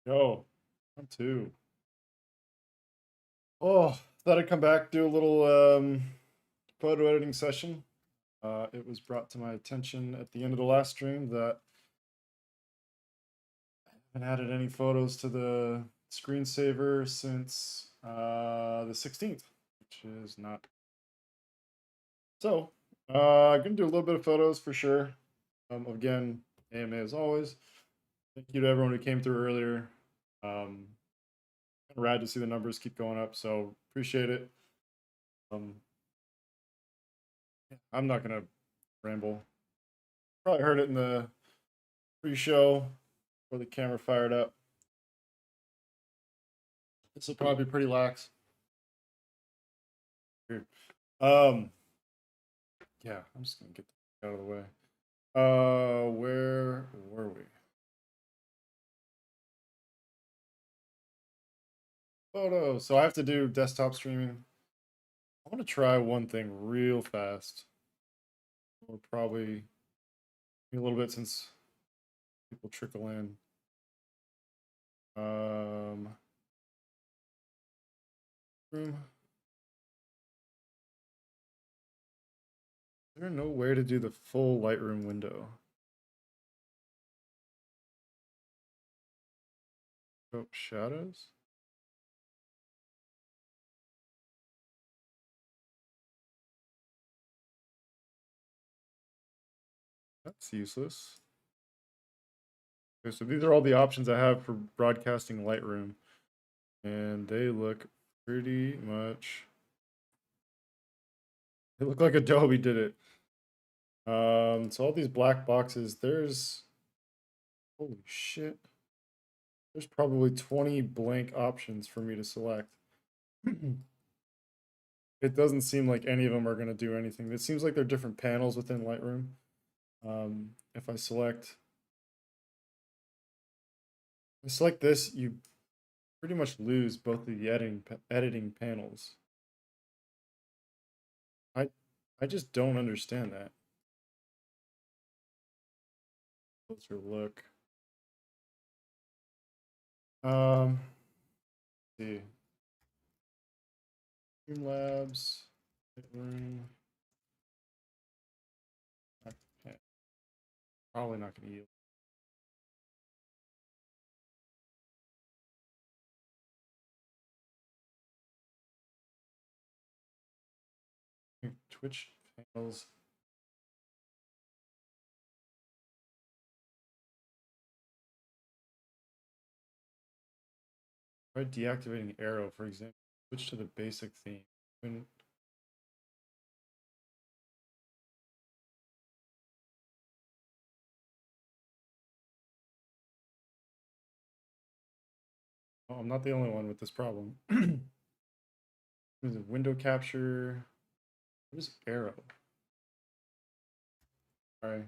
Yo, I'm too. Oh, thought I'd come back, do a little photo editing session. It was brought to my attention at the end of the last stream that I haven't added any photos to the screensaver since the 16th, which is not. So, I'm gonna do a little bit of photos for sure. Again, AMA as always. Thank you to everyone who came through earlier. Rad to see the numbers keep going up, so appreciate it. I'm not gonna ramble. Probably heard it in the pre-show where the camera fired up. This will probably be pretty lax. Weird. Yeah, I'm just gonna get that out of the way. Where were we? Photos. So I have to do desktop streaming. I want to try one thing real fast. Or probably a little bit since people trickle in. Room. Is there no way to do the full Lightroom window? Oh, shadows? That's useless. Okay, so these are all the options I have for broadcasting Lightroom. And they look pretty much... They look like Adobe did it. So all these black boxes, there's... Holy shit. There's probably 20 blank options for me to select. It doesn't seem like any of them are going to do anything. It seems like they're different panels within Lightroom. If I select this, you pretty much lose both of the editing panels. I just don't understand that. Closer look. Let's see. Labs, Lightroom. Okay. Probably not going to yield. Twitch panels. Try deactivating arrow, for example. Switch to the basic theme. Oh, I'm not the only one with this problem. There's a window capture. What is arrow? All right.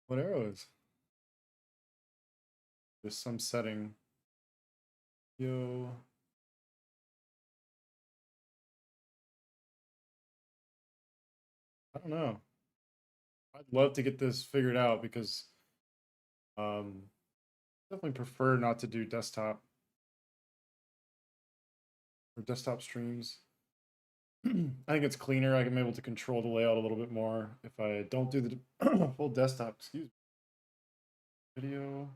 What arrow is? There's some setting. Yo. I don't know. I'd love to get this figured out because definitely prefer not to do desktop or desktop streams. I think it's cleaner. I'm able to control the layout a little bit more if I don't do the full desktop. Excuse me. Video.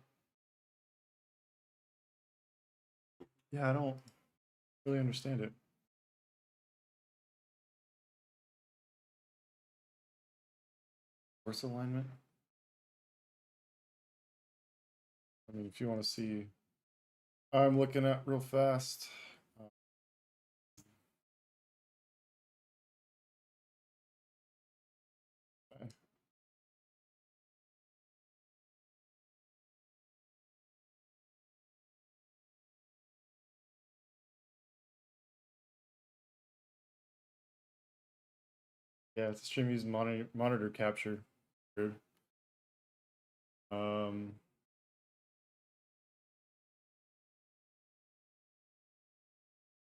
Yeah, I don't really understand it. Course alignment. I mean, if you want to see, I'm looking at real fast. Okay. Yeah, it's a stream using monitor capture. Weird. Um,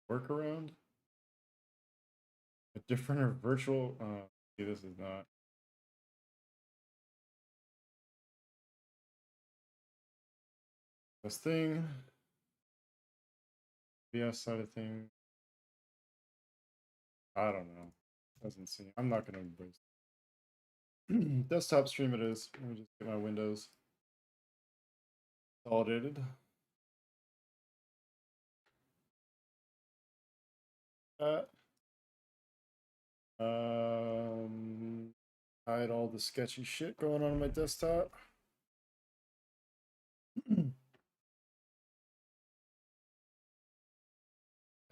Workaround. A different or virtual. See, this is not. This thing. VS side of thing. I don't know. Doesn't seem. I'm not gonna embrace. Desktop stream it is. Let me just get my windows consolidated. Uh, hide all the sketchy shit going on my desktop.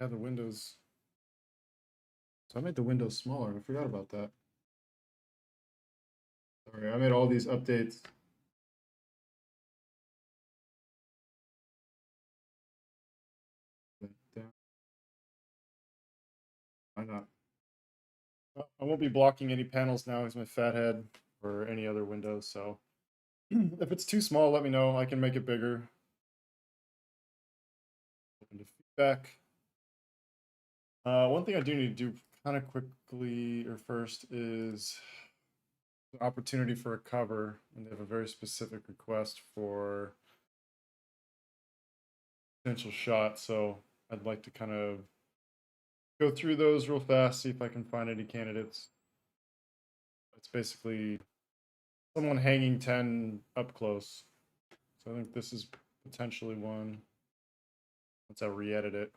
Yeah, the windows. So I made the windows smaller. I forgot about that. Sorry, I made all these updates. Why not? I won't be blocking any panels now as my fat head or any other windows. So if it's too small, let me know. I can make it bigger. Open to feedback. One thing I do need to do kind of quickly or first is an opportunity for a cover, and they have a very specific request for potential shot. So I'd like to kind of go through those real fast, see if I can find any candidates. It's basically someone hanging 10 up close. So I think this is potentially one. Once I re-edit it.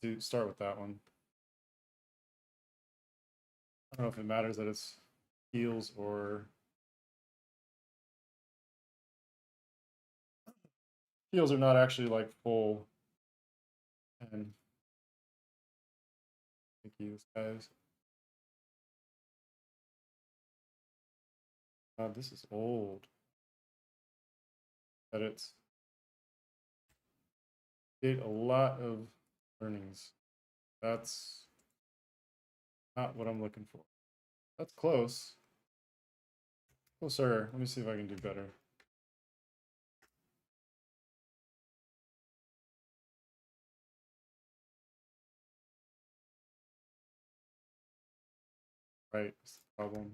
Let's start with that one. I don't know if it matters that it's heels or heels are not actually like full. And thank you, guys. God, this is old. Edits. Did a lot of earnings. That's not what I'm looking for. That's close. Closer. Let me see if I can do better. Right, that's the problem.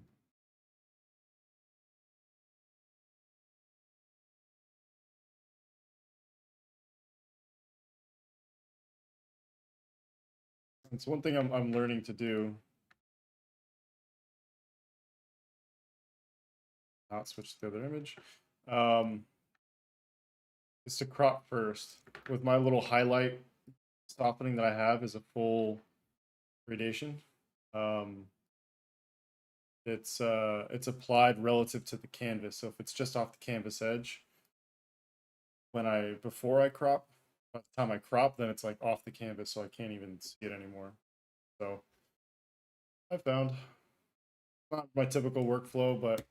It's one thing I'm learning to do. Not switch to the other image. Is to crop first. With my little highlight softening that I have is a full gradation. It's applied relative to the canvas. So if it's just off the canvas edge, before I crop, by the time I crop, then it's like off the canvas, so I can't even see it anymore. So I found not my typical workflow, but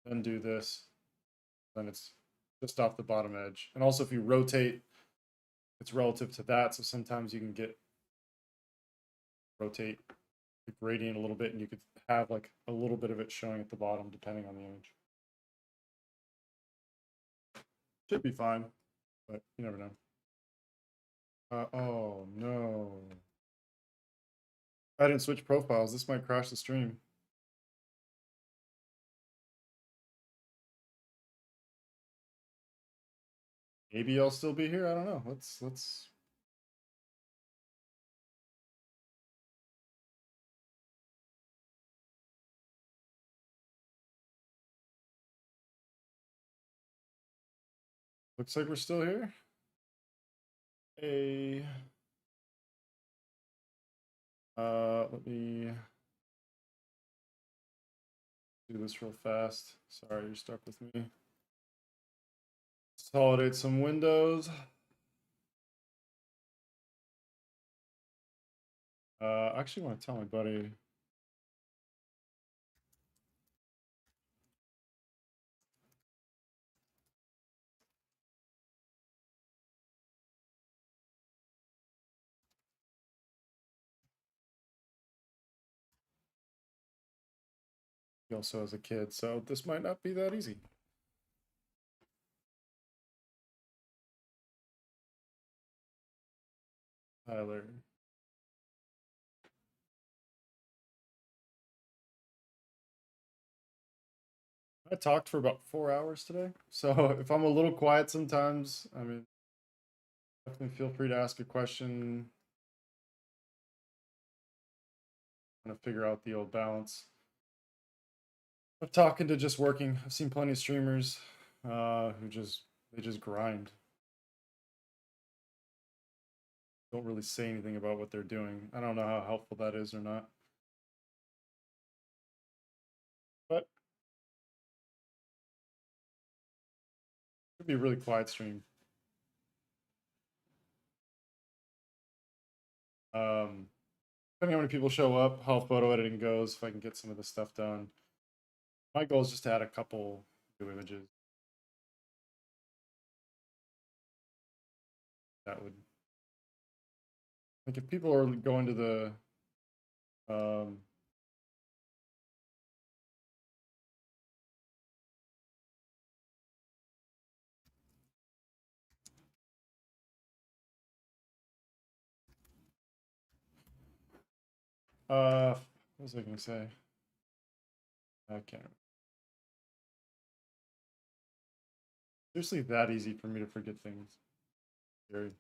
then do this, then it's just off the bottom edge. And also if you rotate, it's relative to that. So sometimes you can rotate the gradient a little bit and you could have like a little bit of it showing at the bottom depending on the image. Should be fine, but you never know. Oh no. I didn't switch profiles. This might crash the stream. Maybe I'll still be here. I don't know. Let's. Looks like we're still here. Hey. Let me do this real fast. Sorry, you're stuck with me. Consolidate some windows. I actually want to tell my buddy. He also has a kid, so this might not be that easy. Tyler. I talked for about 4 hours today, so if I'm a little quiet sometimes, I mean, definitely feel free to ask a question. Trying to figure out the old balance of talking to just working. I've seen plenty of streamers who just grind. Don't really say anything about what they're doing. I don't know how helpful that is or not. But it could be a really quiet stream. Depending on how many people show up, how photo editing goes, if I can get some of this stuff done. My goal is just to add a couple new images. That would, like, if people are going to the um, what was I gonna say? I can't remember. Seriously, that easy for me to forget things. Scary.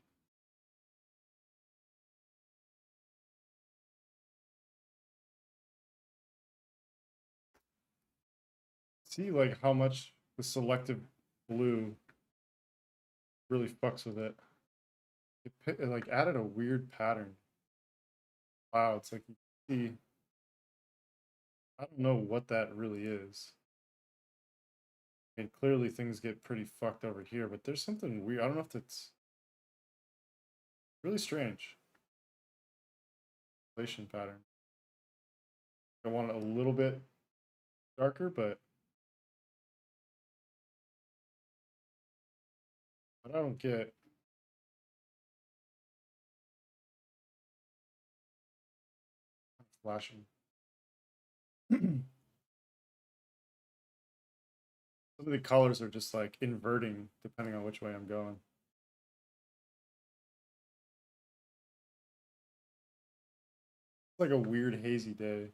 See, like, how much the selective blue really fucks with it. It like added a weird pattern. Wow, it's like you see, I don't know what that really is. I mean, clearly things get pretty fucked over here, but there's something weird. I don't know if it's really strange. Relation pattern. I want it a little bit darker, but I don't get flashing. Some of the colors are just like inverting depending on which way I'm going. It's like a weird hazy day.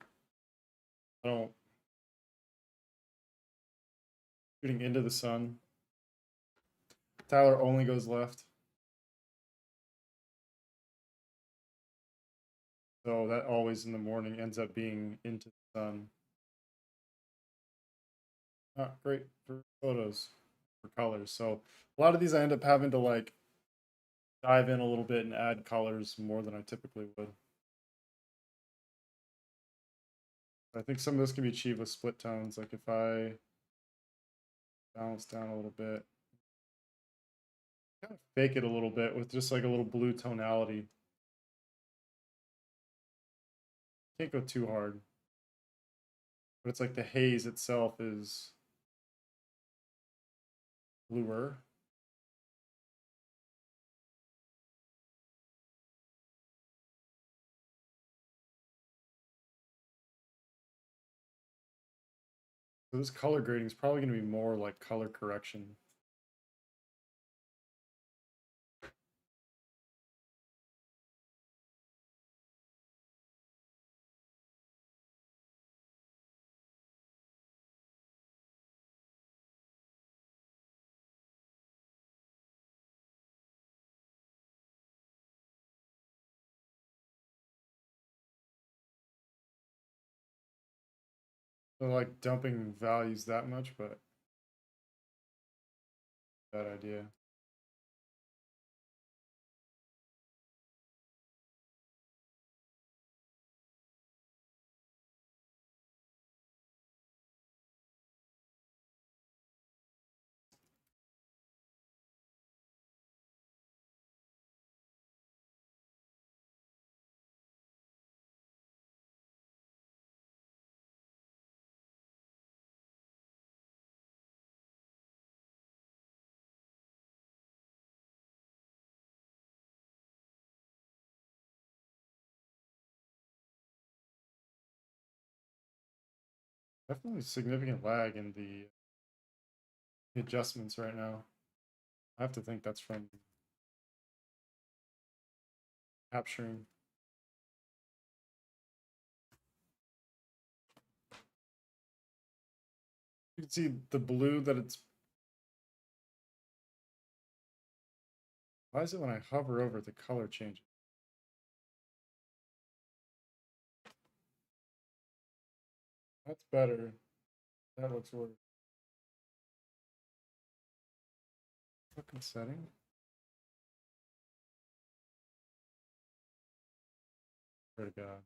I don't shooting into the sun. Tyler only goes left. So that always in the morning ends up being into the sun. Not great for photos, for colors. So a lot of these I end up having to like dive in a little bit and add colors more than I typically would. I think some of this can be achieved with split tones. Like if I balance down a little bit, kind of fake it a little bit with just like a little blue tonality. Can't go too hard. But it's like the haze itself is bluer. So this color grading is probably going to be more like color correction. don't like dumping values that much, but bad idea. Definitely significant lag in the adjustments right now. I have to think that's from capturing. You can see the blue that it's. Why is it when I hover over it, the color changes? That's better. That looks worse. Fucking setting. Swear to God.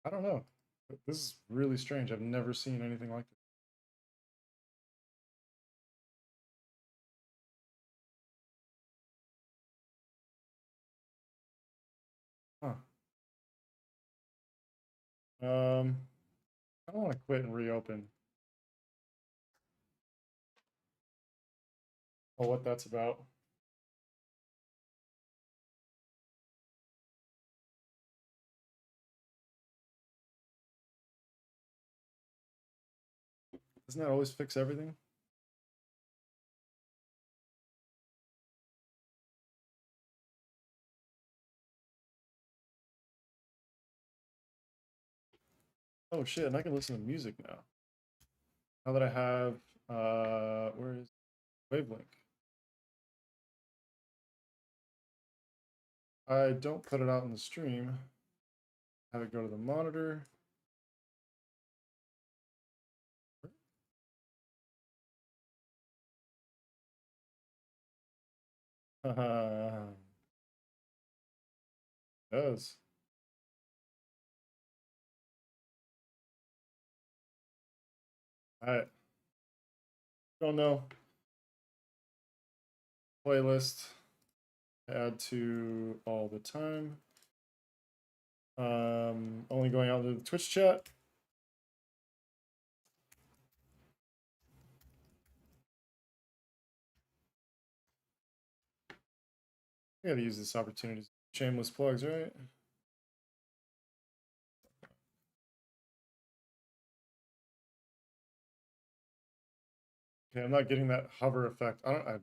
I don't know. This is really strange. I've never seen anything like this. Huh. I don't want to quit and reopen. Oh, what that's about. Doesn't that always fix everything? Oh shit, and I can listen to music now. Now that I have where is Wavelink? I don't put it out in the stream. Have it go to the monitor. Does. I don't know. Playlist. Add to all the time. Only going out to the Twitch chat. I gotta use this opportunity. Shameless plugs, right? Okay, I'm not getting that hover effect. I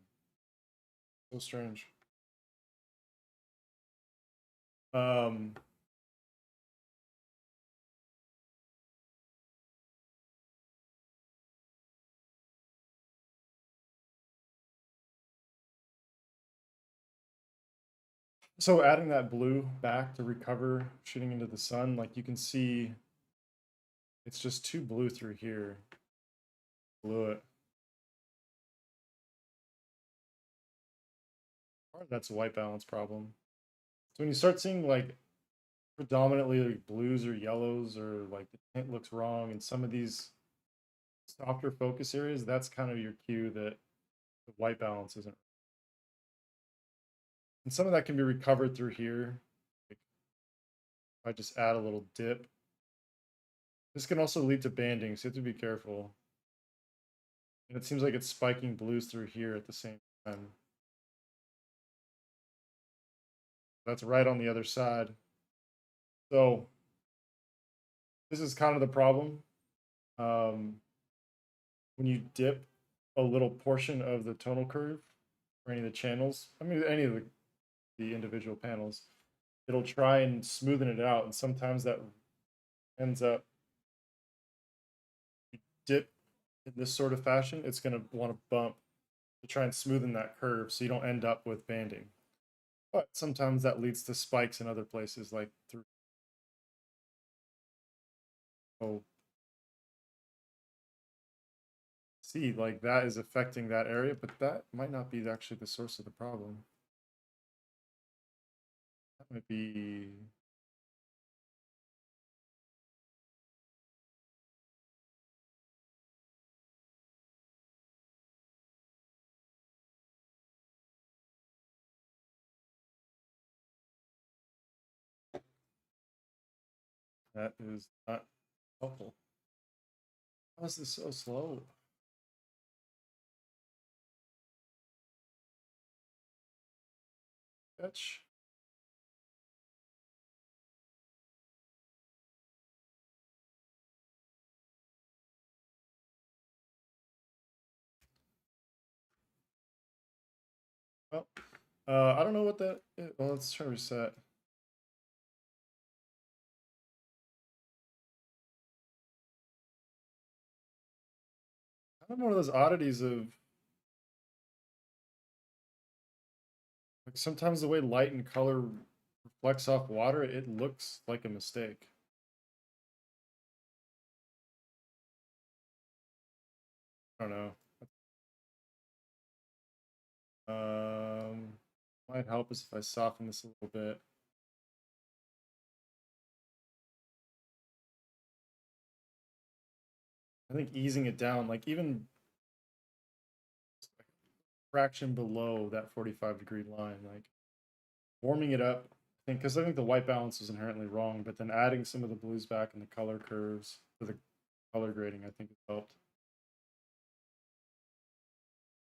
so strange. Um so adding that blue back to recover shooting into the sun, like you can see it's just too blue through here. Blew it. Or that's a white balance problem. So when you start seeing like predominantly like blues or yellows or like the tint looks wrong in some of these softer focus areas, that's kind of your cue that the white balance isn't. And some of that can be recovered through here. Like if I just add a little dip. This can also lead to banding, so you have to be careful. And it seems like it's spiking blues through here at the same time. That's right on the other side. So this is kind of the problem. When you dip a little portion of the tonal curve or any of the channels, I mean any of the individual panels, it'll try and smoothen it out, and sometimes that ends up dip in this sort of fashion. It's going to want to bump to try and smoothen that curve so you don't end up with banding. But sometimes that leads to spikes in other places, like through. Oh, see, like that is affecting that area, but that might not be actually the source of the problem. That might be. That is not helpful. How is this so slow? Fetch. Well, I don't know what that is. Well, let's try reset. I'm one of those oddities of like sometimes the way light and color reflects off water, it looks like a mistake. I don't know. Might help us if I soften this a little bit. I think easing it down, like even fraction below that 45-degree line, like warming it up. I think because I think the white balance was inherently wrong, but then adding some of the blues back in the color curves for the color grading, I think it helped.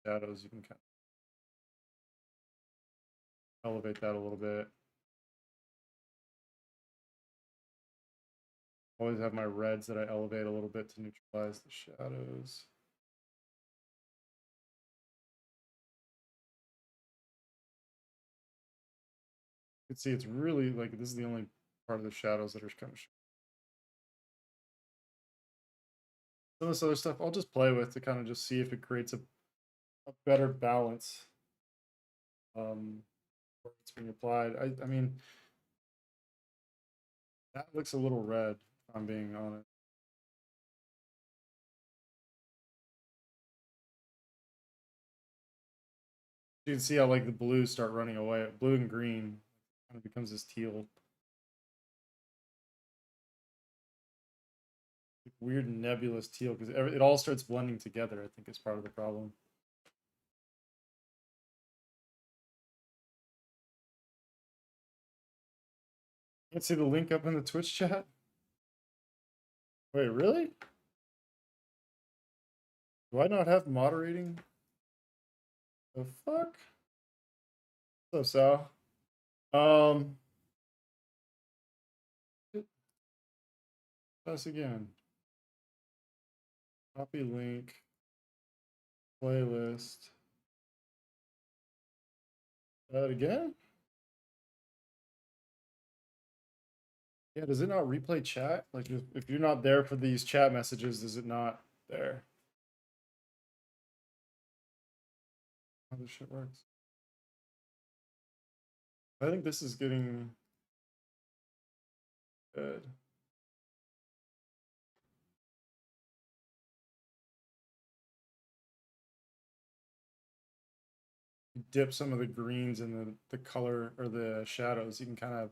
Shadows, you can kind of elevate that a little bit. Always have my reds that I elevate a little bit to neutralize the shadows. You can see it's really like this is the only part of the shadows that are kind of some of this other stuff I'll just play with to kind of just see if it creates a better balance where it's being applied. I mean that looks a little red if I'm being honest. You can see how like the blues start running away. Blue and green kind of becomes this teal. Weird nebulous teal because it all starts blending together. I think is part of the problem. Can't see the link up in the Twitch chat. Wait, really? Do I not have moderating? The fuck? What's up, Sal? Us again. Copy link. Playlist. That again? Yeah, does it not replay chat? Like if you're not there for these chat messages, is it not there? How this shit works. I think this is getting good. Dip some of the greens in the color or the shadows. You can kind of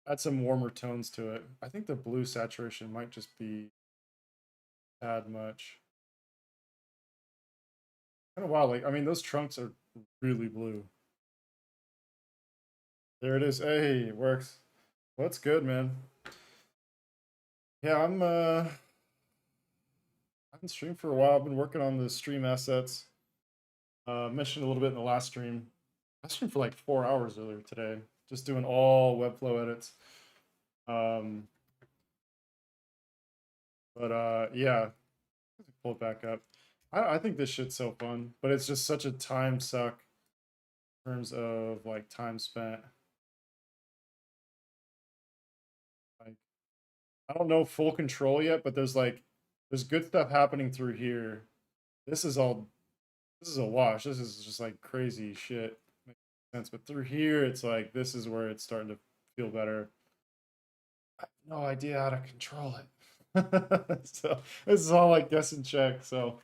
add some warmer tones to it. I think the blue saturation might just be tad much. Kind of wild. Like I mean, those trunks are really blue. There it is. Hey, it works. Well, that's good, man. Yeah, I've been streaming for a while. I've been working on the stream assets. Mentioned a little bit in the last stream. I streamed for like 4 hours earlier today, just doing all Webflow edits. Um, but yeah, pull it back up. I think this shit's so fun, but it's just such a time suck in terms of like time spent. I don't know full control yet, but there's good stuff happening through here. This is all this is a wash. This is just like crazy shit. Makes sense. But through here, it's like this is where it's starting to feel better. I have no idea how to control it. So this is all like guess and check. So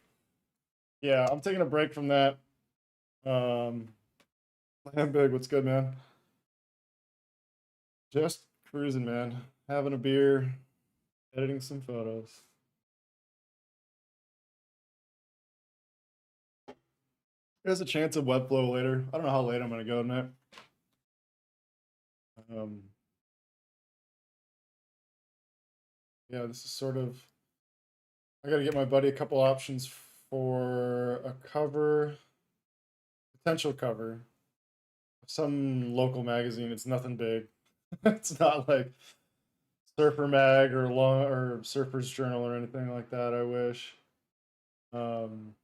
yeah, I'm taking a break from that. Lamb Big, what's good, man? Just cruising, man. Having a beer, editing some photos. There's a chance of Webflow later. I don't know how late I'm gonna go tonight. Um, yeah, this is sort of. I gotta get my buddy a couple options for a cover, potential cover, some local magazine. It's nothing big. It's not like Surfer Mag or Long or Surfer's Journal or anything like that. I wish. Um,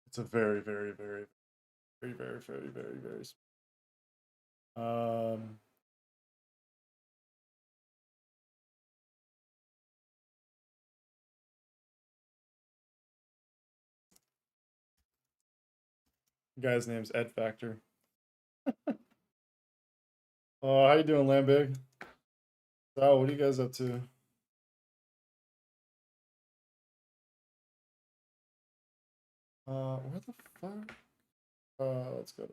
it's a very, very, very, very, very, very, very, very. Um, guy's name's Ed Factor. Oh, how you doing, Lambig? Oh, what are you guys up to? Where the fuck? Let's go.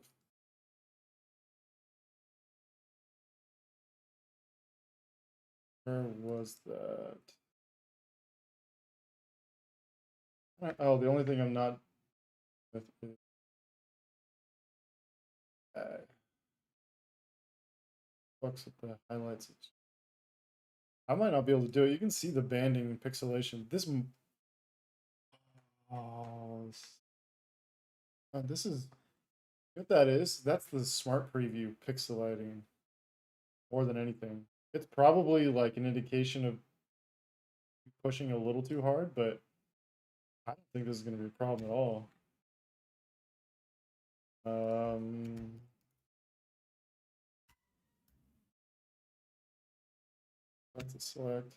Where was that? Oh, the only thing I'm not with is fucks with the highlights. I might not be able to do it. You can see the banding and pixelation. Oh, this is what that is. That's the smart preview pixelating more than anything. It's probably like an indication of pushing a little too hard, but I don't think this is going to be a problem at all. That's a select.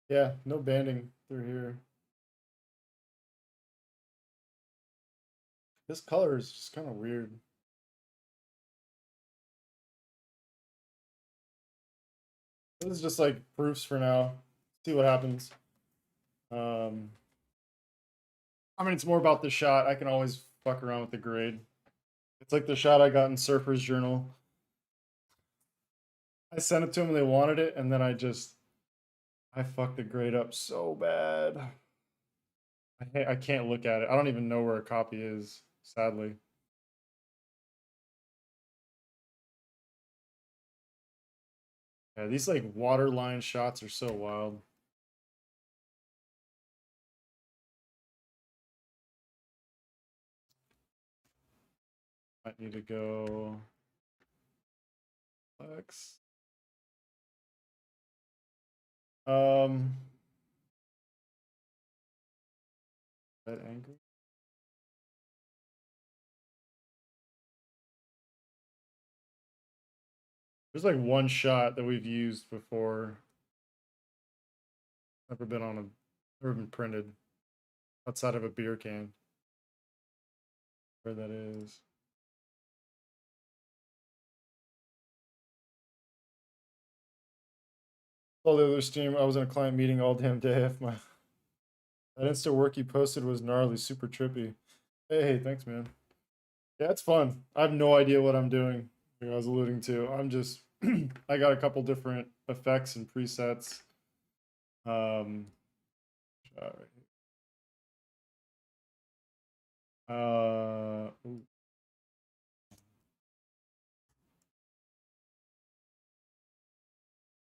Yeah, no banding through here. This color is just kind of weird. This is just like proofs for now. See what happens. Um, I mean, it's more about the shot. I can always fuck around with the grade. It's like the shot I got in Surfer's Journal. I sent it to them and they wanted it, and then I fucked the grade up so bad. I can't look at it. I don't even know where a copy is, sadly. Yeah, these like waterline shots are so wild. Might need to go X. Um, that angle. There's like one shot that we've used before. Never been on a, never been printed outside of a beer can. Where that is. Oh, the other stream. I was in a client meeting all damn day. If my that Insta work you posted was gnarly, super trippy. Hey, thanks, man. Yeah, it's fun. I have no idea what I'm doing. Like I was alluding to. I'm just I got a couple different effects and presets. Um, ooh,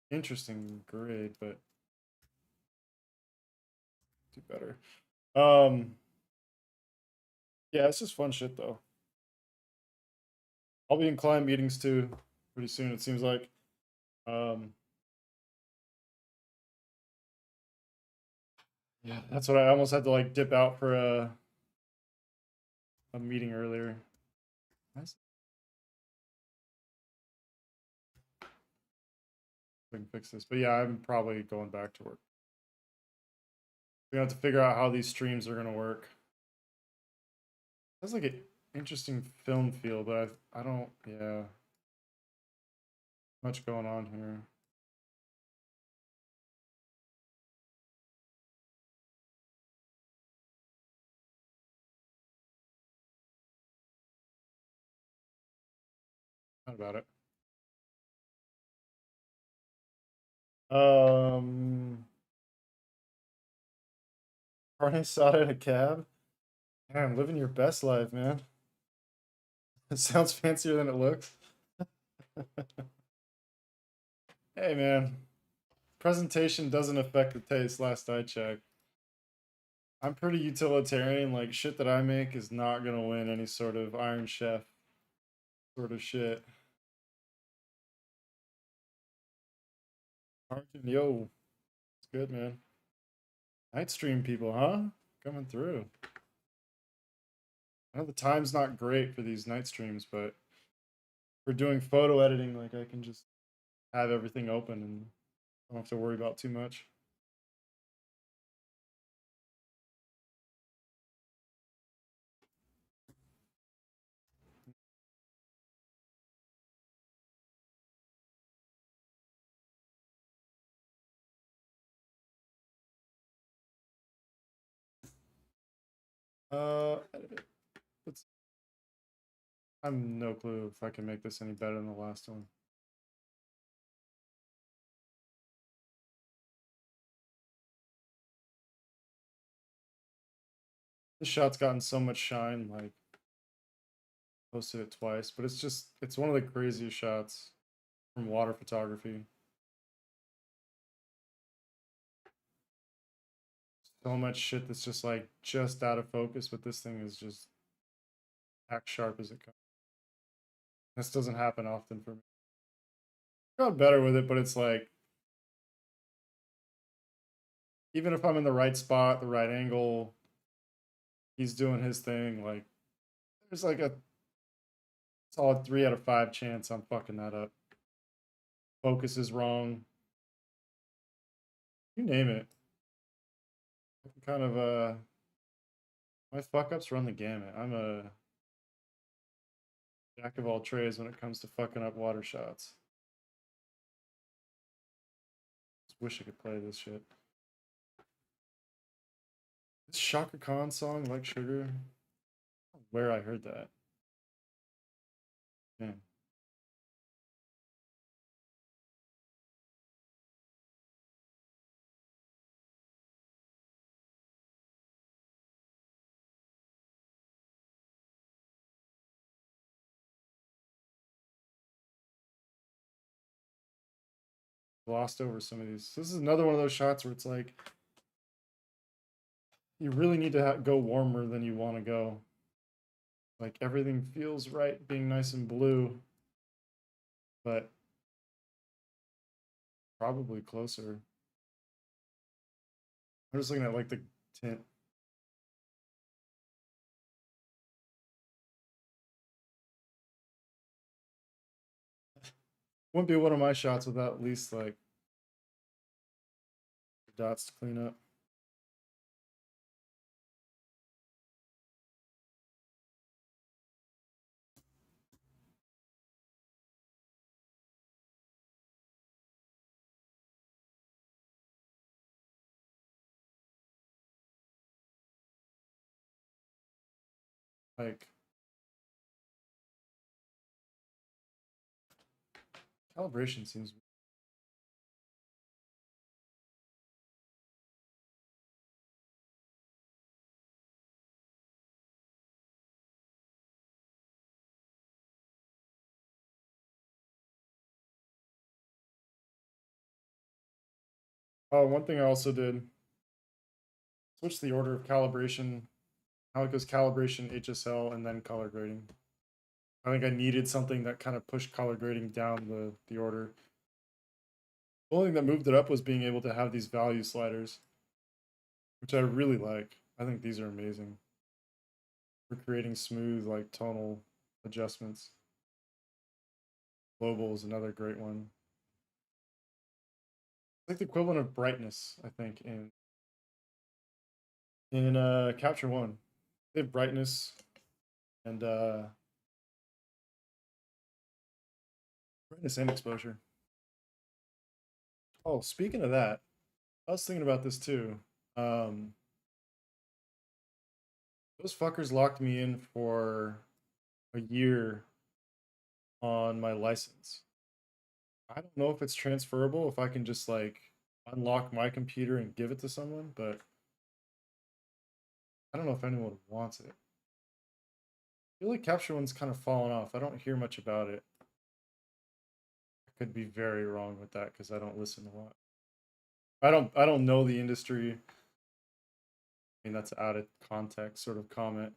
interesting grade, but do better. Yeah, it's just fun shit though. I'll be in client meetings too pretty soon. It seems like. Um, Yeah, that's what I almost had to like dip out for a meeting earlier. Nice. I can fix this, but yeah, I'm probably going back to work. We have to figure out how these streams are gonna work. That's like an interesting film feel, but I don't. Yeah, much going on here. Not about it. Carne asada in a cab. Damn, living your best life, man. It sounds fancier than it looks. Hey, man. Presentation doesn't affect the taste, last I checked. I'm pretty utilitarian. Like, shit that I make is not gonna win any sort of Iron Chef sort of shit. Yo, it's good, man. Night stream people, huh? Coming through. I know the time's not great for these night streams, but for doing photo editing, like I can just have everything open and don't have to worry about too much. Edit it. I have no clue if I can make this any better than the last one. This shot's gotten so much shine, like posted it twice, but it's one of the craziest shots from water photography. So much shit that's just like just out of focus, but this thing is just act sharp as it comes. This doesn't happen often for me. Got better with it, but it's like even if I'm in the right spot, the right angle, he's doing his thing. Like there's like a solid 3 out of 5 chance I'm fucking that up. Focus is wrong. You name it. Kind of my fuck ups run the gamut. I'm a jack of all trades when it comes to fucking up water shots. Just wish I could play this shit. This Shaka Khan song, Like Sugar. Where I heard that. Yeah. Glossed over some of these. This is another one of those shots where it's like you really need to go warmer than you want to go. Like everything feels right being nice and blue, but probably closer. I'm just looking at like the tint. Wouldn't be one of my shots without at least like dots to clean up. Like calibration seems. Oh, one thing I also did switch the order of calibration. How it goes calibration, HSL, and then color grading. I think I needed something that kind of pushed color grading down the order. The only thing that moved it up was being able to have these value sliders. which I really like. I think these are amazing for creating smooth, like tonal adjustments. Global is another great one. It's like the equivalent of brightness, I think, in Capture One. They have brightness and brightness and exposure. Oh, speaking of that, I was thinking about this too. Um, those fuckers locked me in for a year on my license. I don't know if it's transferable, if I can just like unlock my computer and give it to someone, but I don't know if anyone wants it. I feel like Capture One's kind of fallen off. I don't hear much about it. I could be very wrong with that because I don't listen a lot. I don't know the industry. I mean that's out of context sort of comment,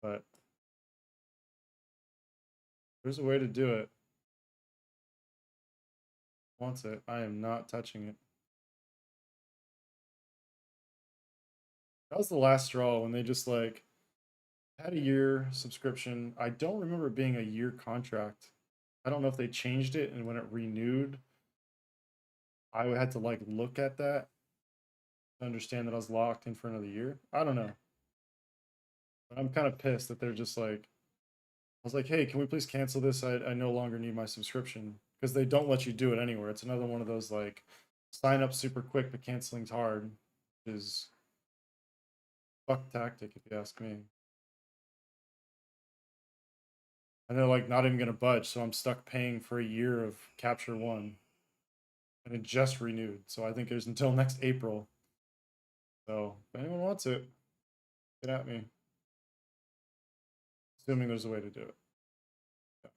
but there's a way to do it. Wants it. I am not touching it. That was the last straw when they just like had a year subscription. I don't remember it being a year contract. I don't know if they changed it and when it renewed, I had to like look at that to understand that I was locked in for another year. I don't know. But I'm kind of pissed that they're just like, I was like, hey, can we please cancel this? I no longer need my subscription because they don't let you do it anywhere. It's another one of those like sign up super quick, but canceling's hard. Is fuck tactic if you ask me. And they're like not even gonna budge, so I'm stuck paying for a year of Capture One, and it just renewed. So I think it's until next April. So if anyone wants it, get at me. Assuming there's a way to do it. Yeah.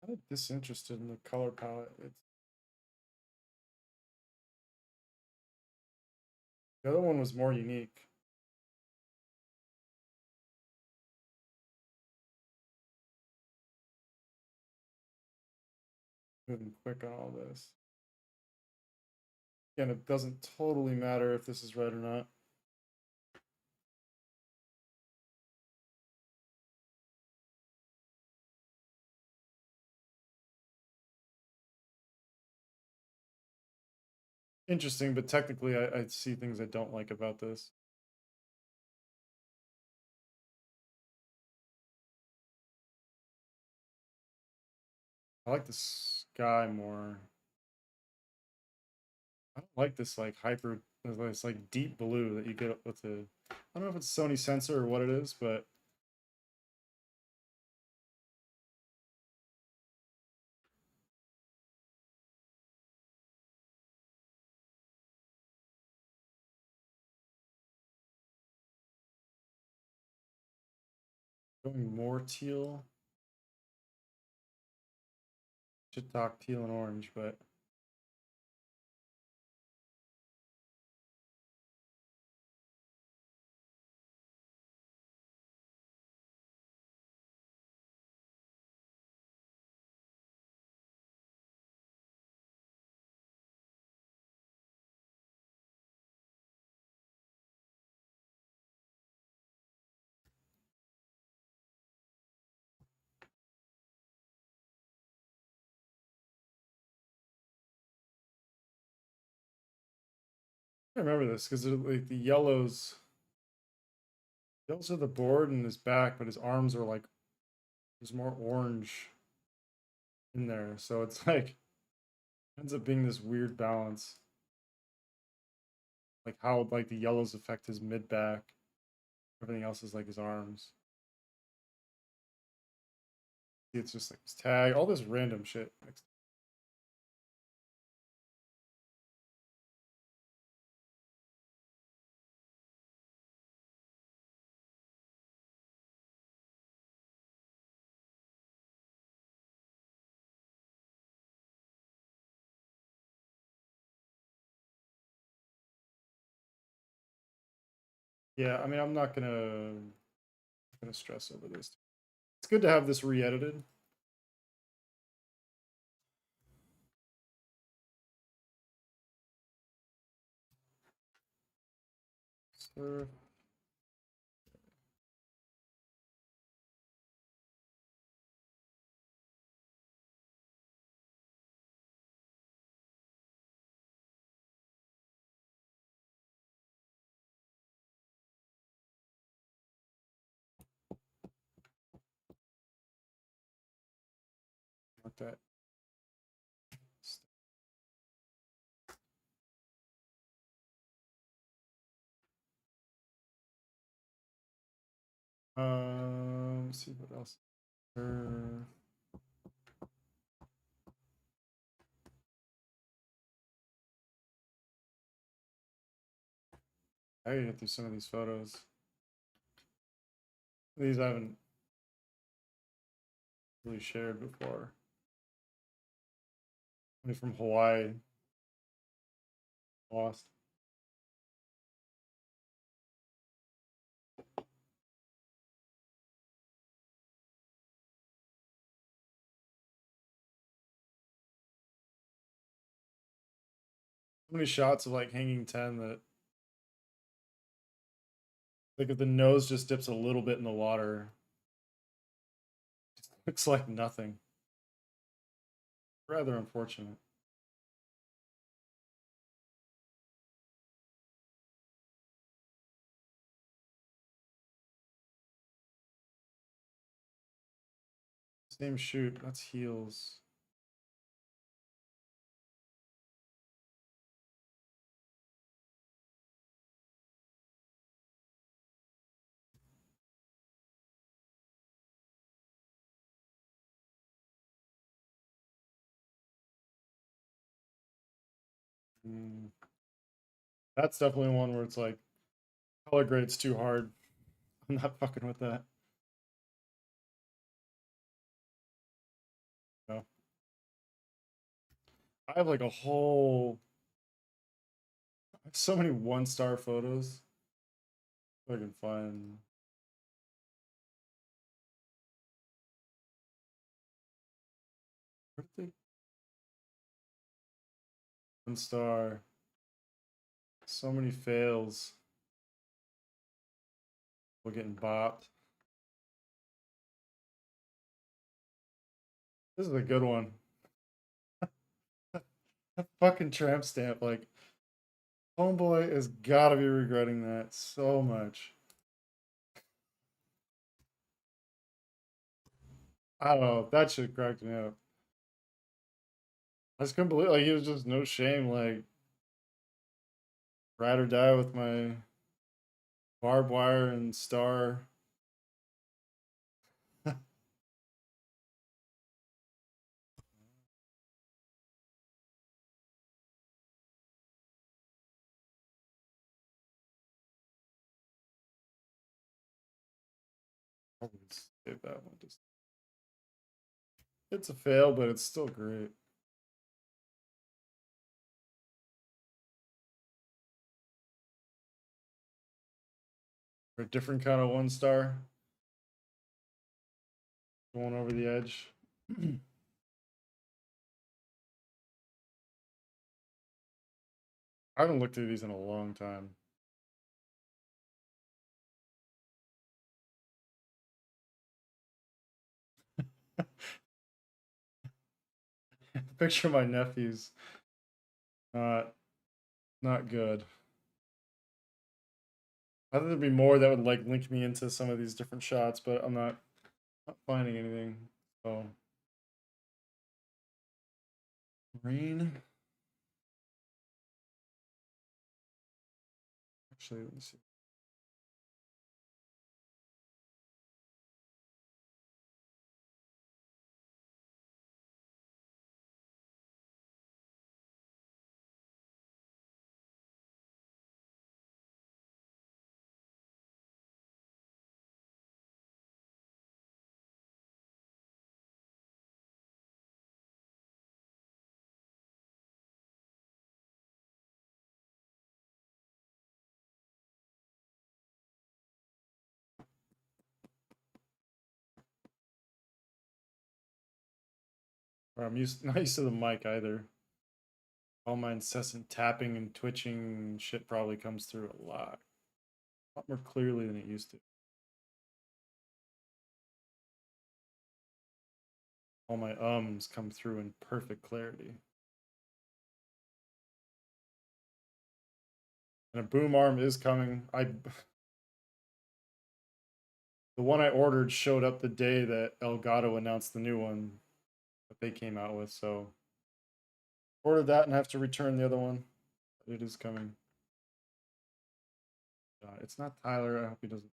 I'm disinterested in the color palette. It's the other one was more unique. Moving quick on all this. Again, it doesn't totally matter if this is right or not. Interesting, but technically I see things I don't like about this. I like the sky more. I don't like this like hyper, this like deep blue that you get with the. I don't know if it's Sony sensor or what it is, but going more teal. Should talk teal and orange, but I remember this because like the yellows are the board and his back, but his arms are like there's more orange in there, so it's like ends up being this weird balance. Like how like the yellows affect his mid back, everything else is like his arms. It's just like his tag, all this random shit. Yeah, I mean, I'm not gonna stress over this. It's good to have this re-edited. So, like that. Let's see what else. I gotta get through some of these photos. These I haven't really shared before. Only from Hawaii. Lost. So many shots of like hanging 10 that like if the nose just dips a little bit in the water, it looks like nothing. Rather unfortunate. Same shoot, that's heels. Mm. That's definitely one where it's like color grade's too hard. I'm not fucking with that. No. I have like a whole I have so many 1-star photos. If I can find where did they 1-star. So many fails. We're getting bopped. This is a good one. That fucking tramp stamp, like homeboy has gotta be regretting that so much. I don't know. That shit cracked me up. I just couldn't believe like he was just no shame, like ride or die with my barbed wire and star. I'll save that one. Just it's a fail, but it's still great. For a different kind of 1-star. Going over the edge. I haven't looked through these in a long time. Picture of my nephews. Not not good. I thought there'd be more that would like link me into some of these different shots, but I'm not finding anything. So rain. Actually, let me see. Or I'm not used to the mic either. All my incessant tapping and twitching shit probably comes through a lot more clearly than it used to. All my ums come through in perfect clarity. And a boom arm is coming. The one I ordered showed up the day that Elgato announced the new one that they came out with, so ordered that and have to return the other one. It is coming. It's not Tyler. I hope he doesn't.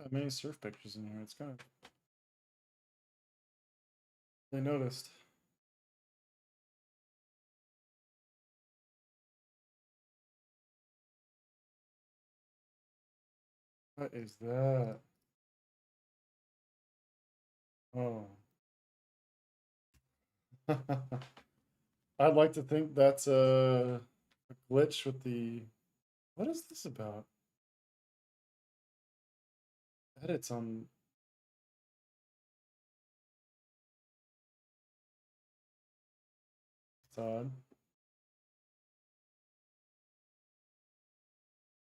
That many surf pictures in here. It's kind of. They noticed. What is that? Oh. I'd like to think that's a glitch with the. What is this about? Edits on. It's odd.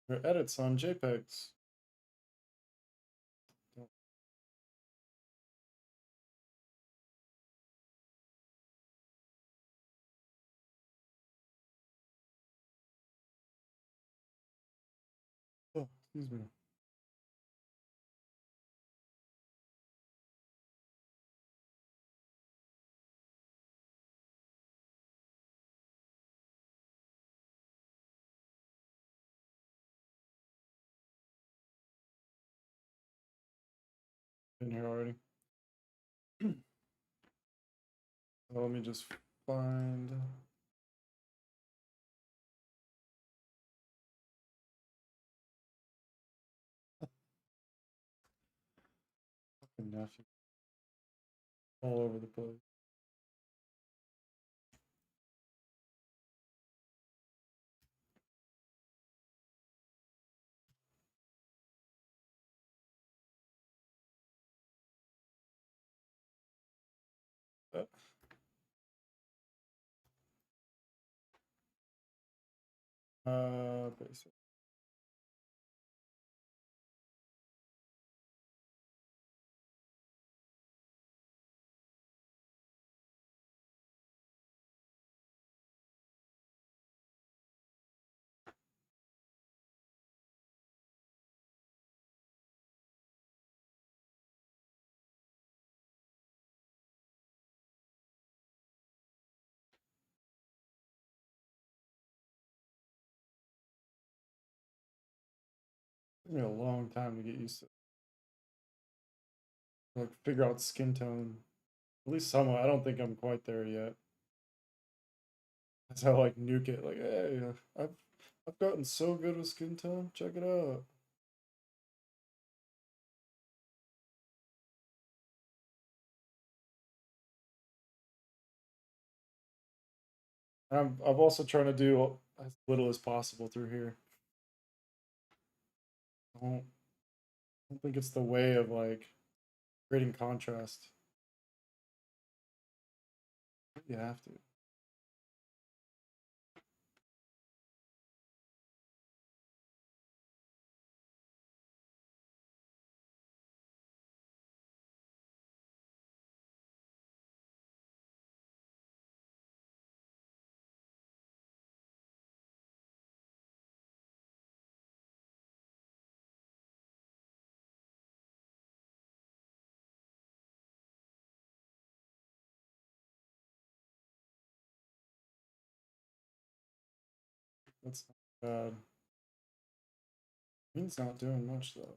There are edits on JPEGs. Oh, excuse me. In here already. Let me just find. Fucking nephew. All over the place. Basic. Took me a long time to get used to. Like figure out skin tone. At least somewhat. I don't think I'm quite there yet. That's how like nuke it. Like, hey, I've gotten so good with skin tone. Check it out. I'm also trying to do as little as possible through here. I don't think it's the way of like creating contrast. You have to. That's not bad. Green's not doing much though.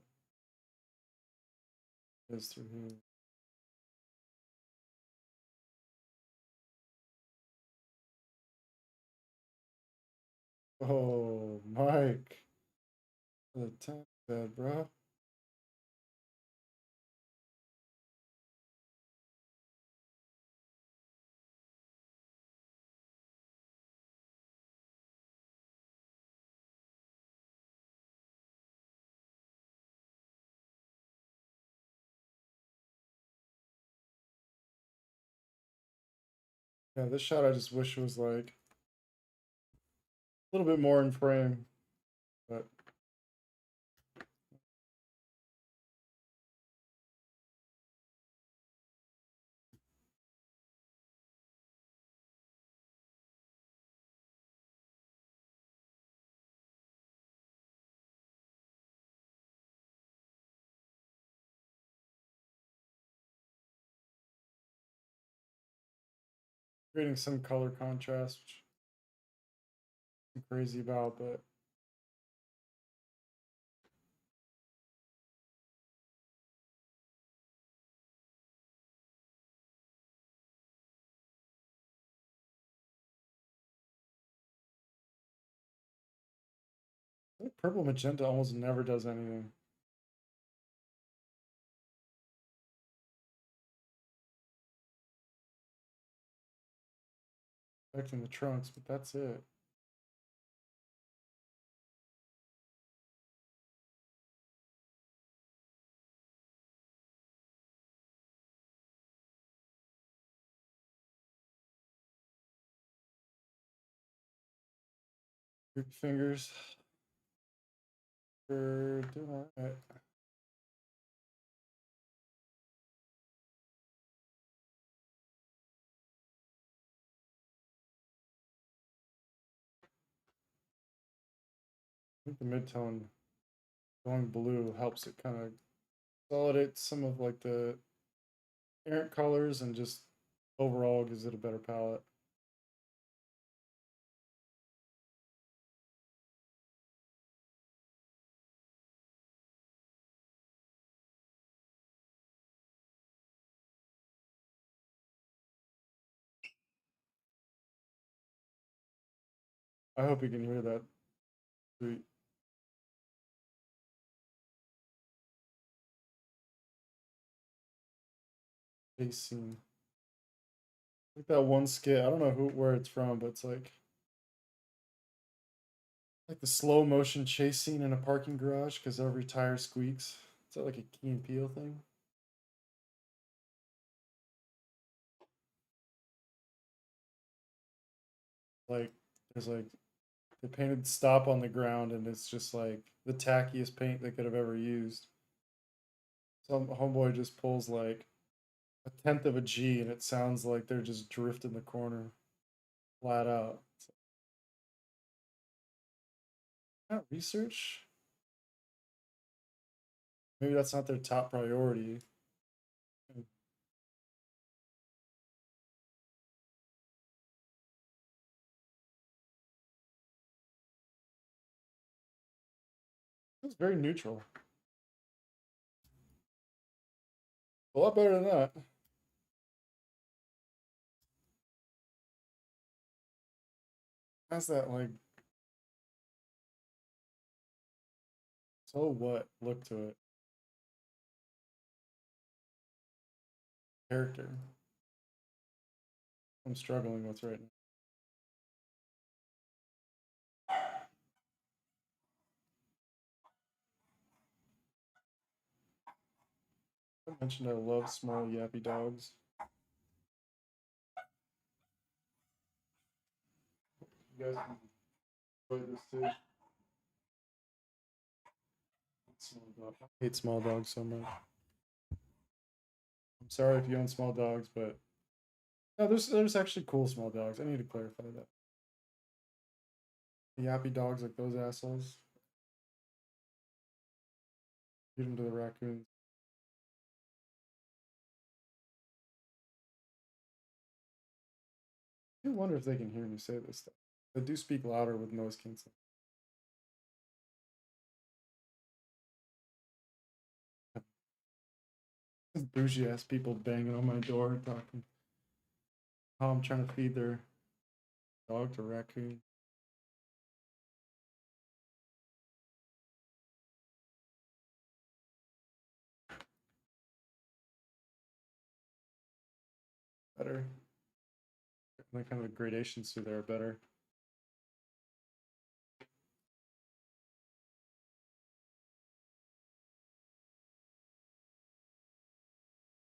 It's through here. Oh, Mike. The tank bed, bro. Yeah, this shot I just wish was like a little bit more in frame, but creating some color contrast, which I'm crazy about, but I think purple magenta almost never does anything. Affecting the trunks, but that's it. Big fingers for doing all right. I think the midtone going blue helps it kind of consolidate some of like the errant colors and just overall gives it a better palette. I hope you can hear that sweet chase scene. Like that one skit, I don't know where it's from, but it's like the slow motion chase scene in a parking garage because every tire squeaks. Is that like a Key and Peele thing? Like there's like they painted stop on the ground and it's just like the tackiest paint they could have ever used. Some homeboy just pulls like a tenth of a G and it sounds like they're just drifting the corner flat out. It's like, not research. Maybe that's not their top priority. It's very neutral. A lot better than that. Has that like so what look to it. Character. I'm struggling with right now. I mentioned I love small yappy dogs. You guys can enjoy this too. Small dog. I hate small dogs so much. I'm sorry if you own small dogs, but no, there's actually cool small dogs. I need to clarify that. Yappy dogs like those assholes. Feed them to the raccoons. I do wonder if they can hear me say this stuff. They do speak louder with noise canceling. Bougie ass people banging on my door talking how I'm trying to feed their dog to raccoon. better. The kind of gradations through there are better.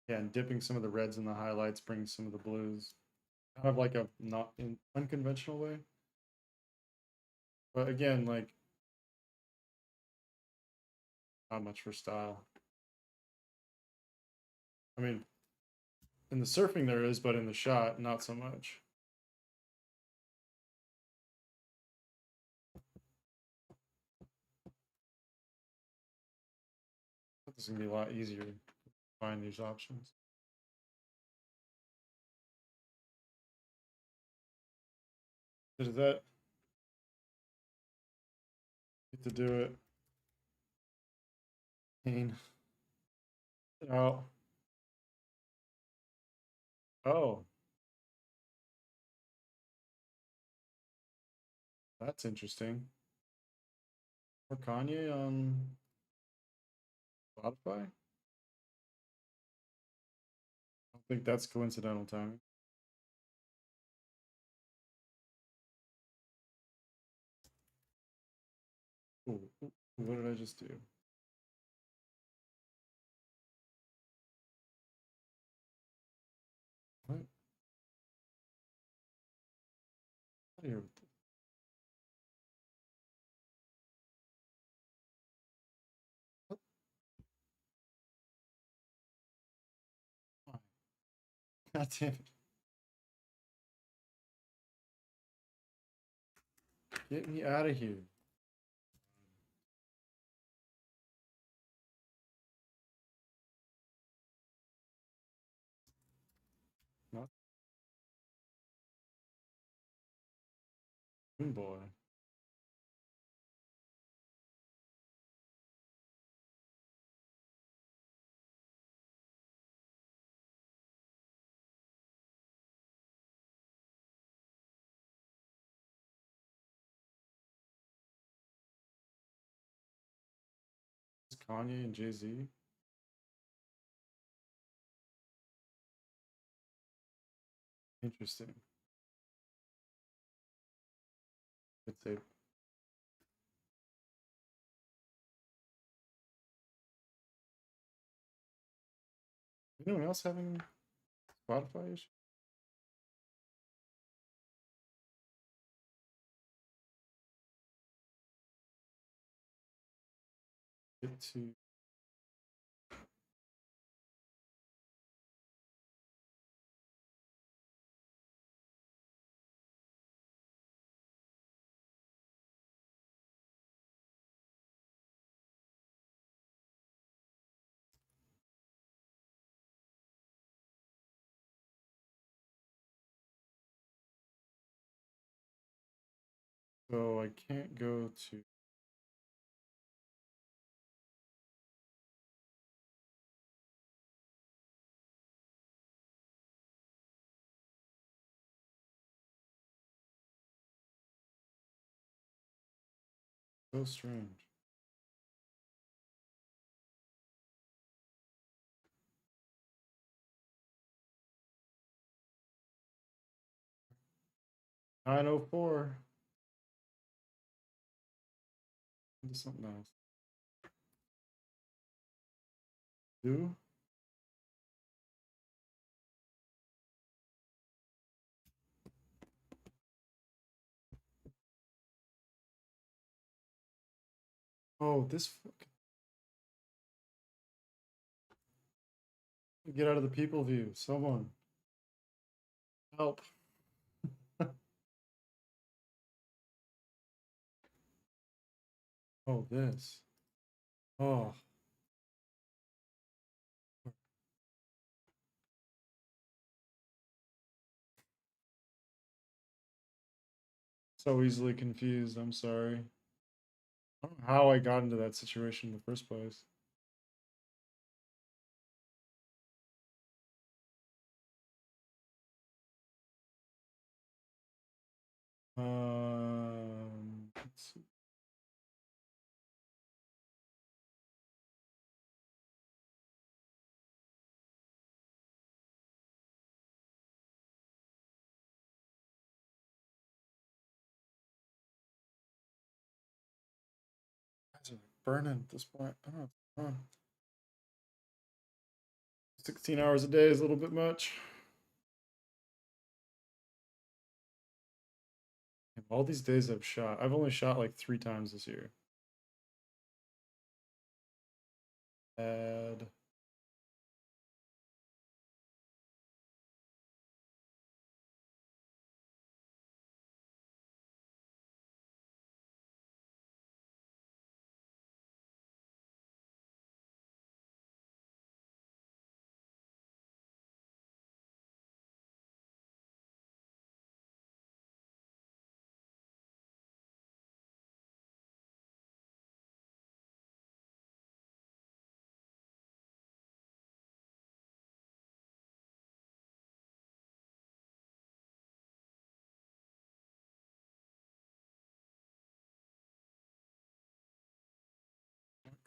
Yeah, and dipping some of the reds in the highlights brings some of the blues. Kind of like a not in unconventional way. But again, like not much for style. I mean, in the surfing there is, but in the shot, not so much. This is gonna be a lot easier to find these options. Does that get to do it? Pain. Oh. Oh, that's interesting. Or Kanye on Spotify? I don't think that's coincidental timing. Ooh, what did I just do? What? Out of here with this. What? Why? God damn it. Get me out of here. Not Moon Boy. It's Kanye and Jay-Z. Interesting. Good tape. Anyone else having Spotify issues? Get to so I can't go to so strange. 904. Into something else. Do? Oh, this get out of the people view. Someone help. Oh, this. Oh, so easily confused. I'm sorry. I don't know how I got into that situation in the first place. Let's see. Eyes are burning at this point. I don't know what's going on. 16 hours a day is a little bit much. All these days I've only shot like 3 times this year. Bad.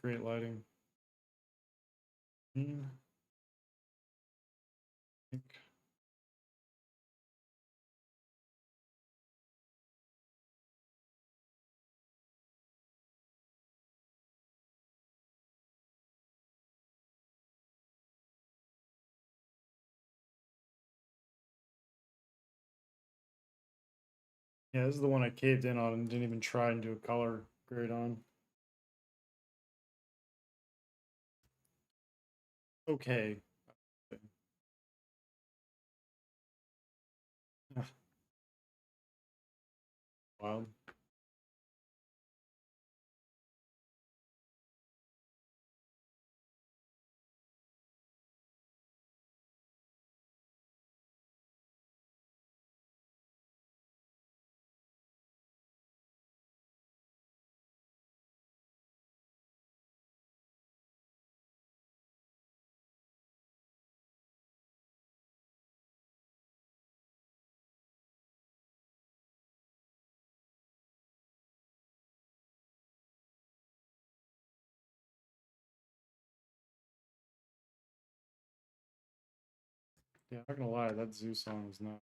Great lighting. Hmm. Yeah, this is the one I caved in on and didn't even try and do a color grade on. Okay. Wild. Yeah, I'm not gonna lie, that zoo song was not.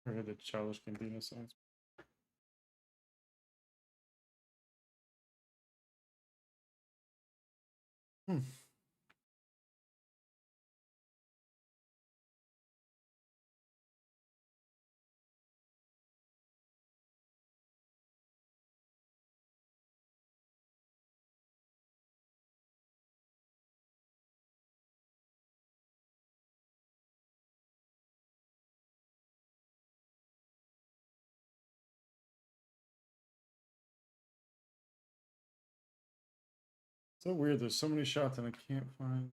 I heard the Childish Gambino songs. Hmm. So weird. There's so many shots and I can't find.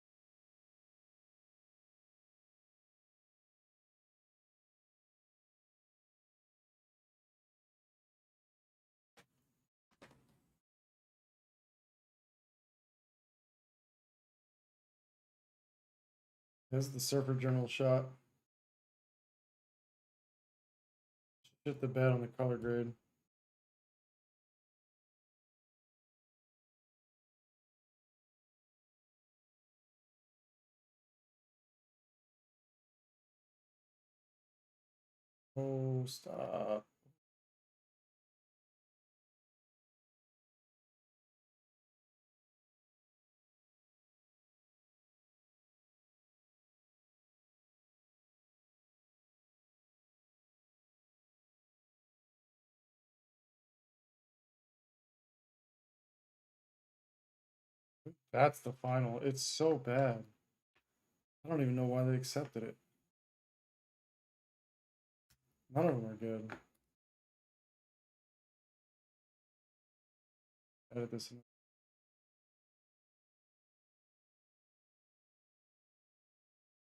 That's the Surfer Journal shot. Shit the bed on the color grade. Oh, stop. That's the final. It's so bad. I don't even know why they accepted it. None of them are good. Edit this in.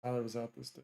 Tyler was out this day.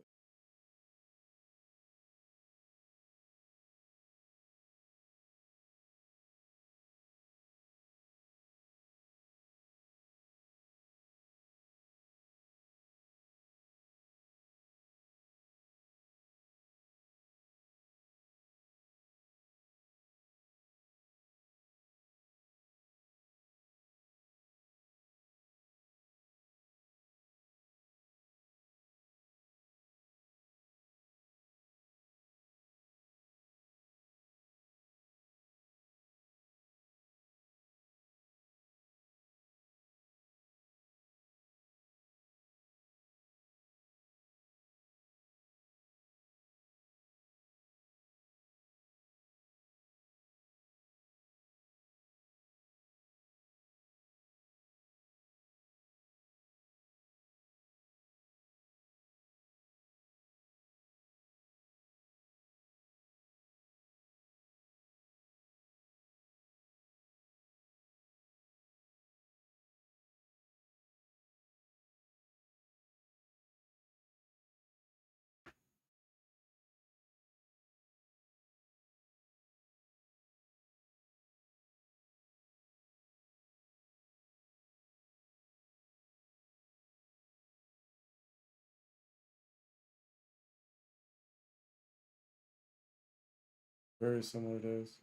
Very similar days.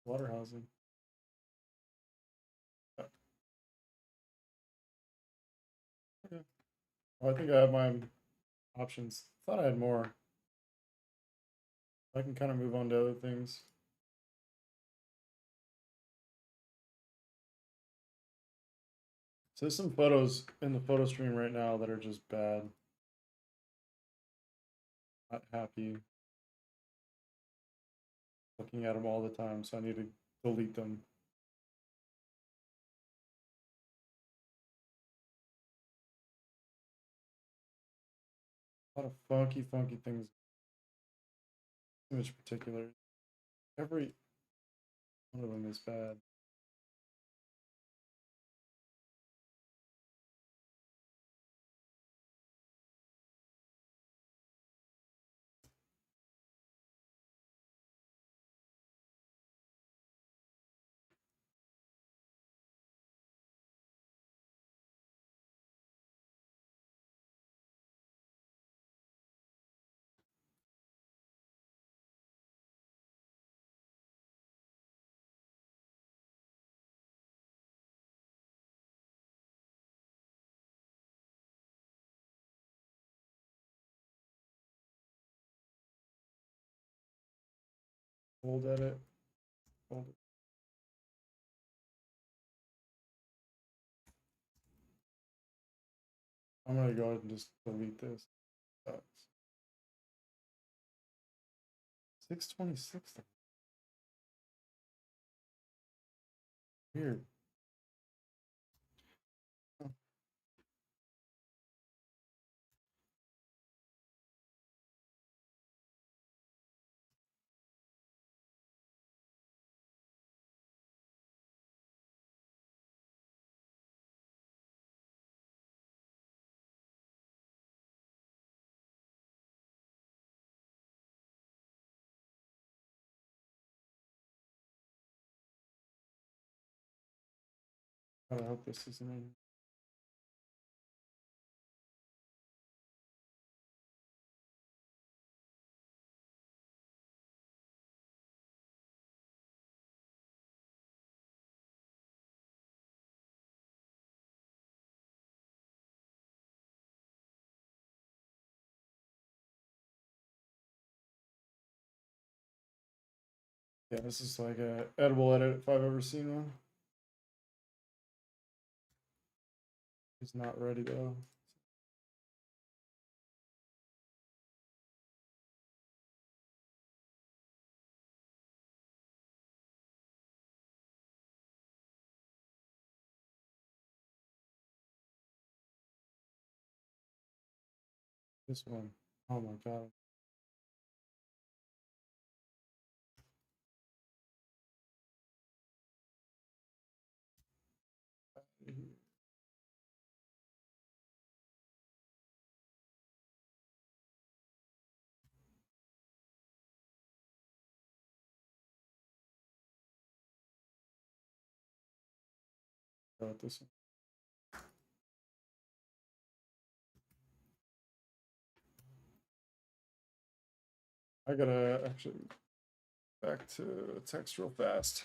Water housing. Okay. Well, I think I have my options. Thought I had more. I can kind of move on to other things. So there's some photos in the photo stream right now that are just bad. Not happy looking at them all the time, so I need to delete them. A lot of funky things. Image particular. Every one of them is bad. Hold edit. Hold it. I'm gonna go ahead and just delete this. 626. Weird. Oh, I hope this isn't in. Yeah, this is like a edible edit if I've ever seen one. He's not ready though. This one. Oh my god. This one. I gotta actually back to text real fast.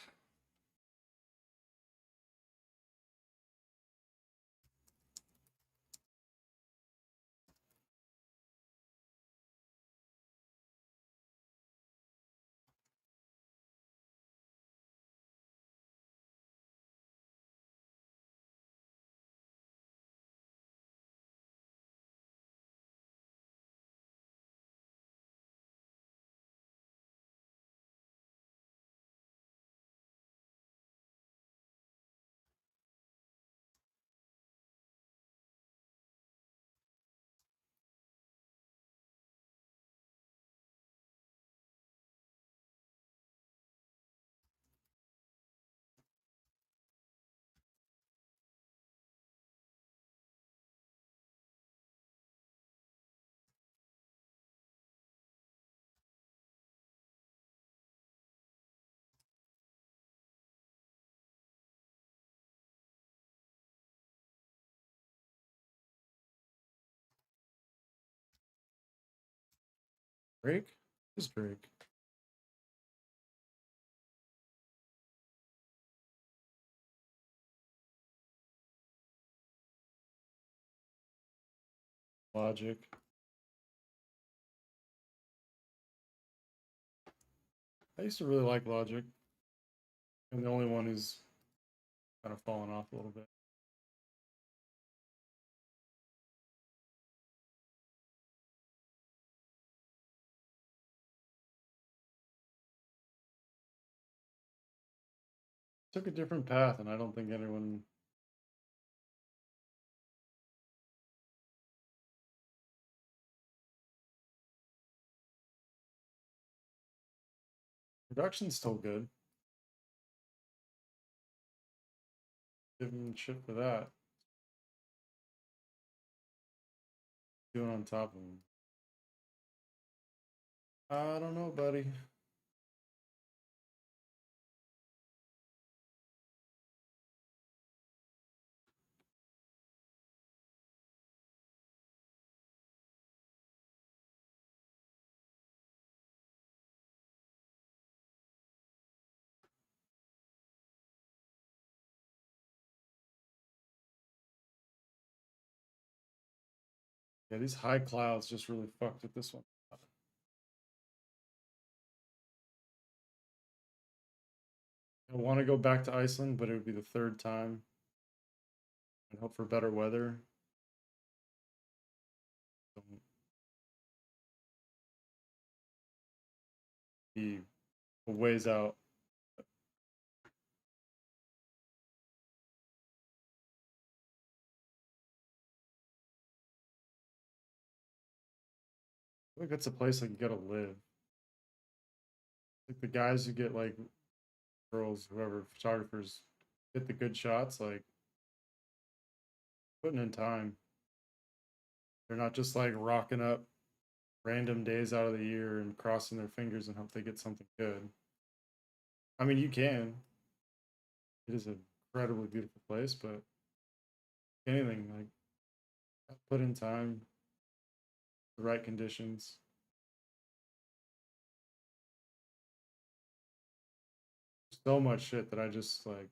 Drake? Who's Drake? Logic. I used to really like Logic. I'm the only one who's kind of fallen off a little bit. Took a different path, and I don't think anyone. Production's still good. Give him shit for that. Doing on top of him. I don't know, buddy. Yeah, these high clouds just really fucked with this one. I want to go back to Iceland, but it would be the third time and hope for better weather. Be a ways out. I think that's a place like you gotta live. Like the guys who get like girls, whoever, photographers get the good shots, like putting in time. They're not just like rocking up random days out of the year and crossing their fingers and hope they get something good. I mean, you can. It is an incredibly beautiful place, but anything like put in time, the right conditions. So much shit that I just like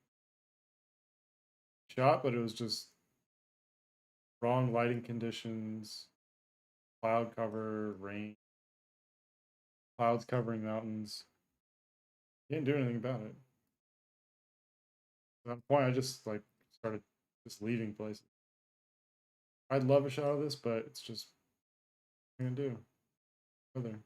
shot, but it was just wrong lighting conditions, cloud cover, rain, clouds covering mountains. Can't do anything about it. At that point, I just like started just leaving places. I'd love a shot of this, but it's just what I'm gonna do. Go there.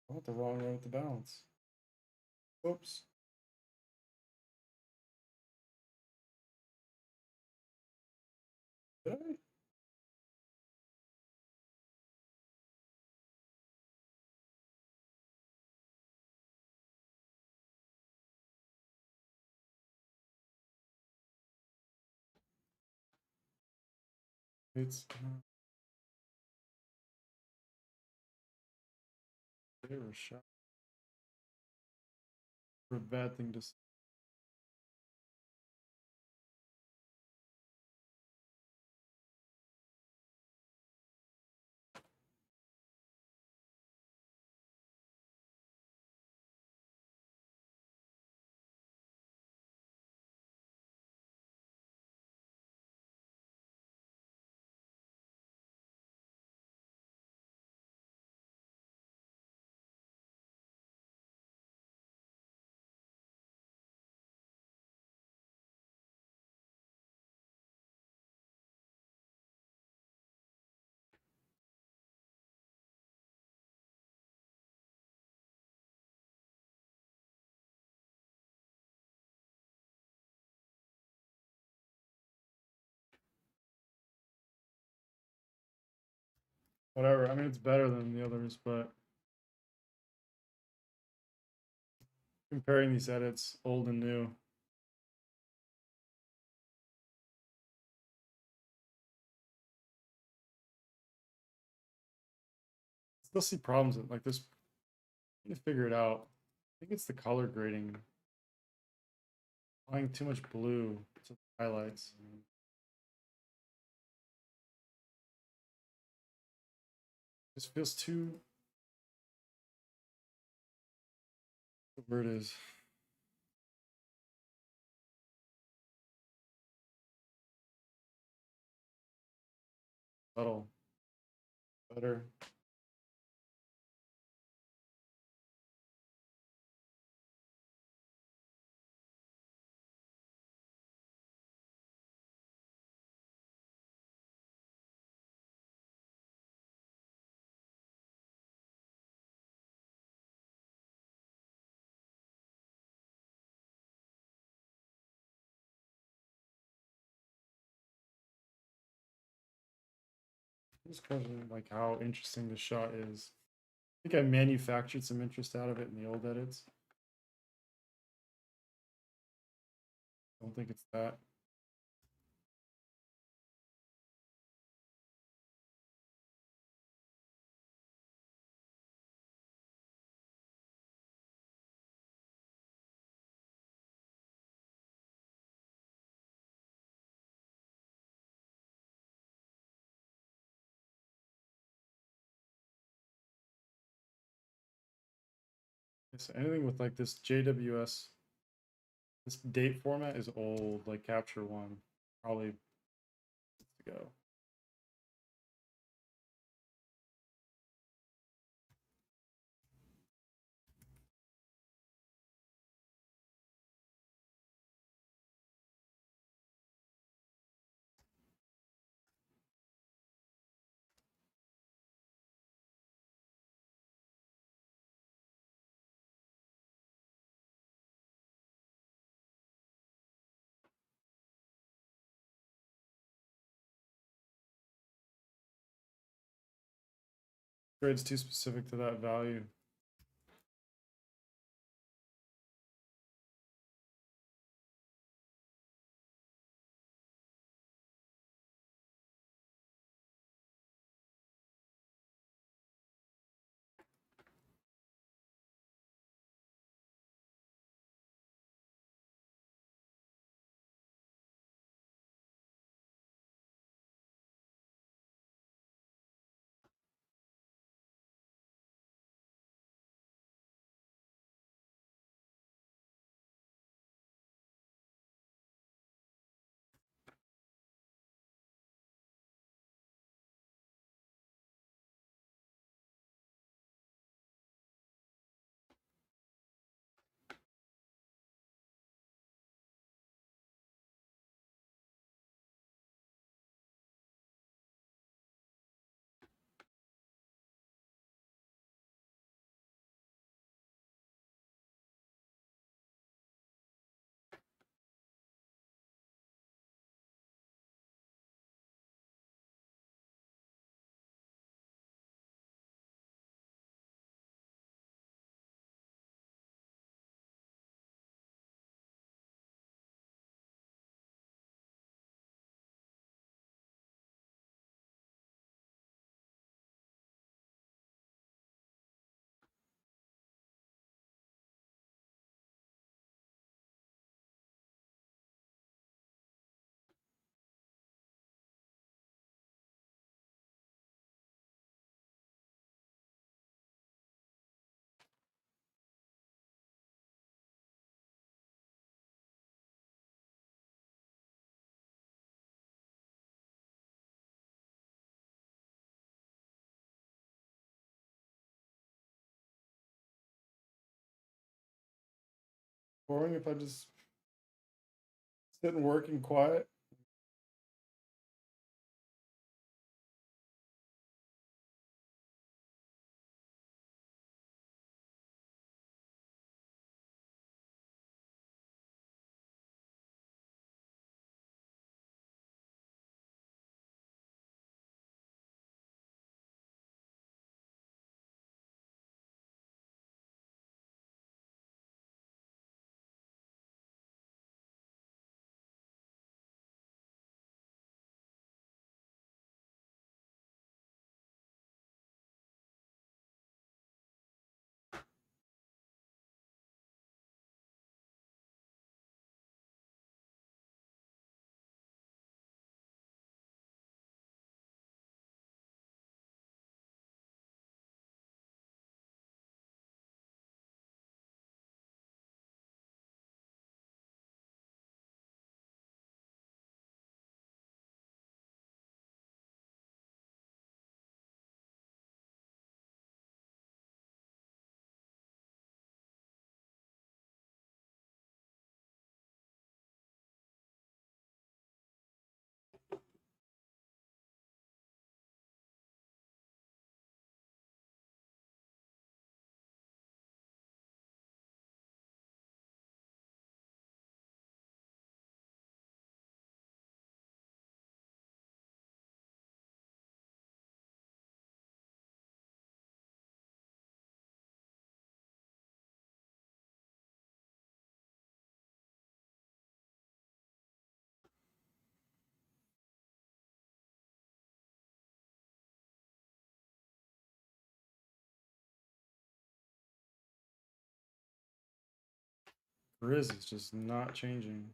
I went the wrong way with the balance. Whoops. Did I? It's they were shot for a bad thing to say. whatever. I mean, it's better than the others, but comparing these edits, old and new, still see problems with like this. I need to figure it out. I think it's the color grading. Applying too much blue to the highlights. This feels too. Where it is. Subtle. Better. Just questioning like how interesting the shot is. I think I manufactured some interest out of it in the old edits. I don't think it's that. So anything with like this JW.S, this date format is old, like capture one, probably needs to go. Grade's too specific to that value. Boring if I just sit and work in quiet. Grizz is just not changing.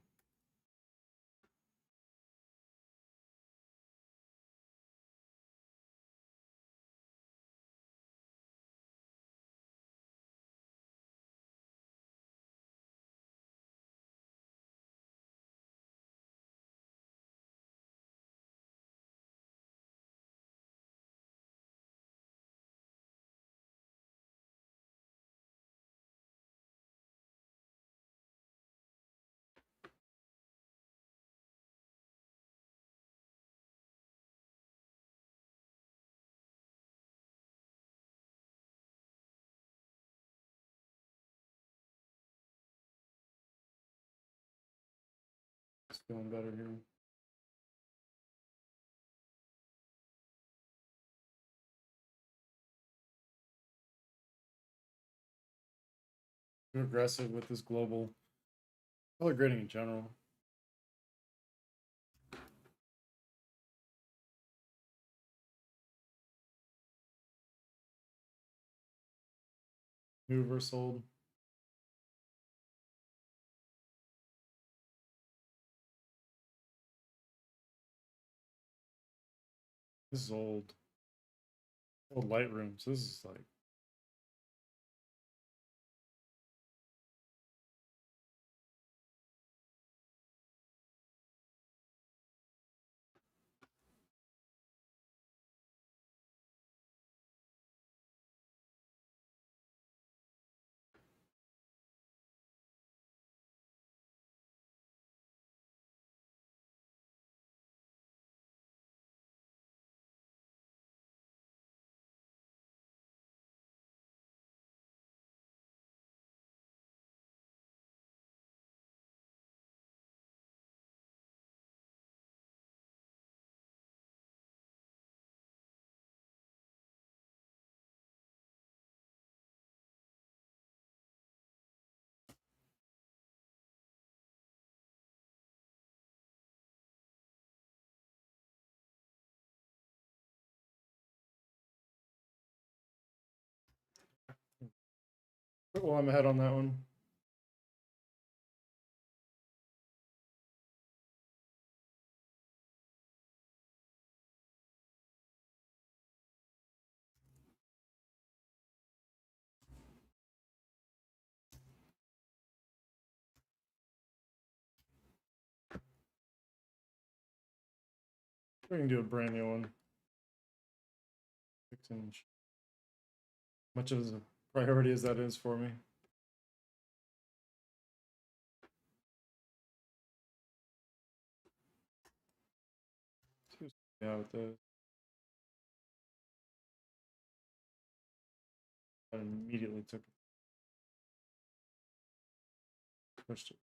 It's feeling better here. Too aggressive with this global color grading in general. New versus old. This is old. Old Lightroom. So this is like well, I'm ahead on that one. We can do a brand new one. 6-inch. Much of a priority as that is for me. Yeah, with this. I immediately took it. Pushed it.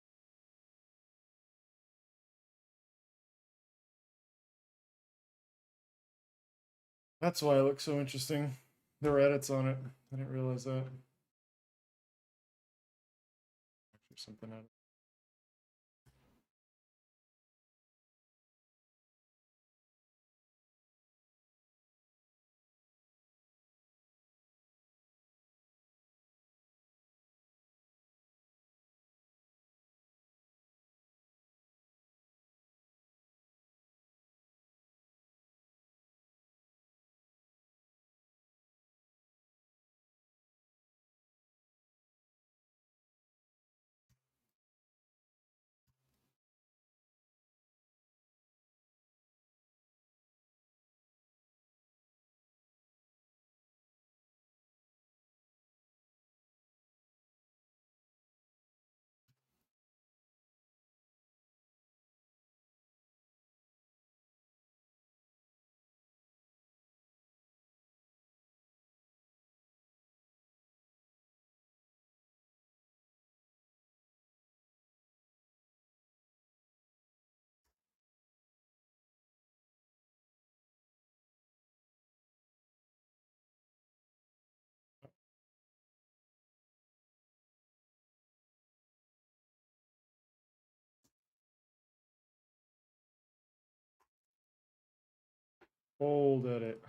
That's why it looks so interesting. There were edits on it. I didn't realize that. Actually, something out of old edit.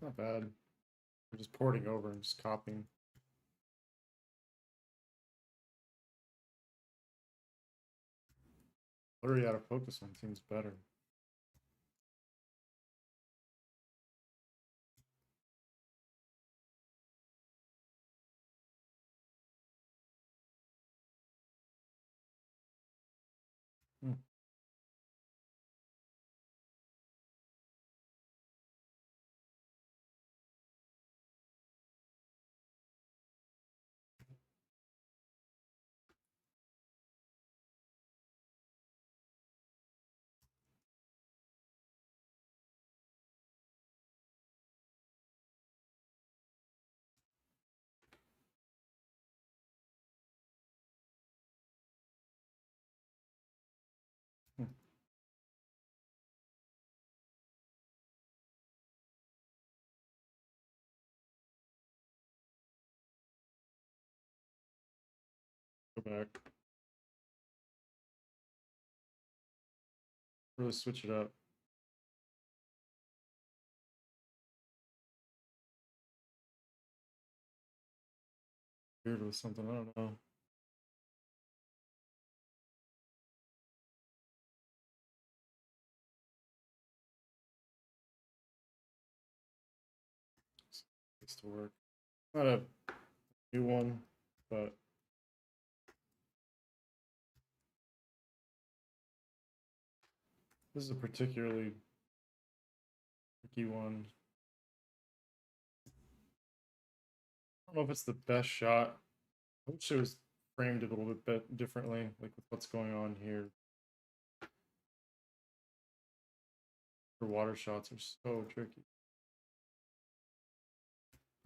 Not bad. We're just porting over and just copying. Blurry out of focus one seems better. Hmm. Hmm. Go back. Really switch it up. Weird with something, I don't know. It's to work. Not a new one, but this is a particularly tricky one. I don't know if it's the best shot. I wish it was framed a little bit differently, like with what's going on here. The water shots are so tricky.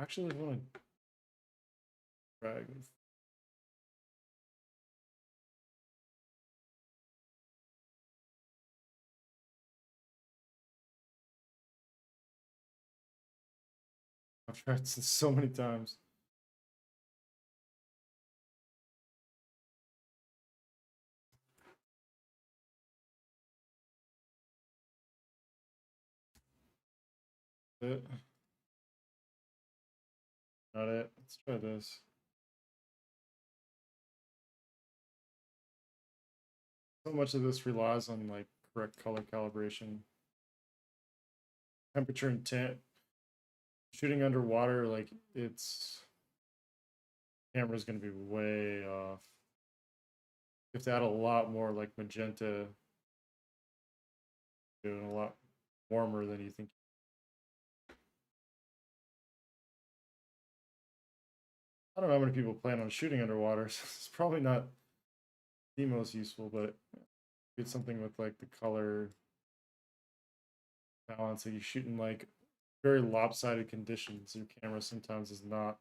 Actually, I want to drag. I've tried this so many times. It. Not it. Let's try this. So much of this relies on like correct color calibration, temperature and tint. Shooting underwater, like it's camera's gonna be way off. You have to add a lot more like magenta, doing a lot warmer than you think. I don't know how many people plan on shooting underwater, so it's probably not the most useful, but it's something with like the color balance. Like you shoot in like very lopsided conditions. Your camera sometimes is not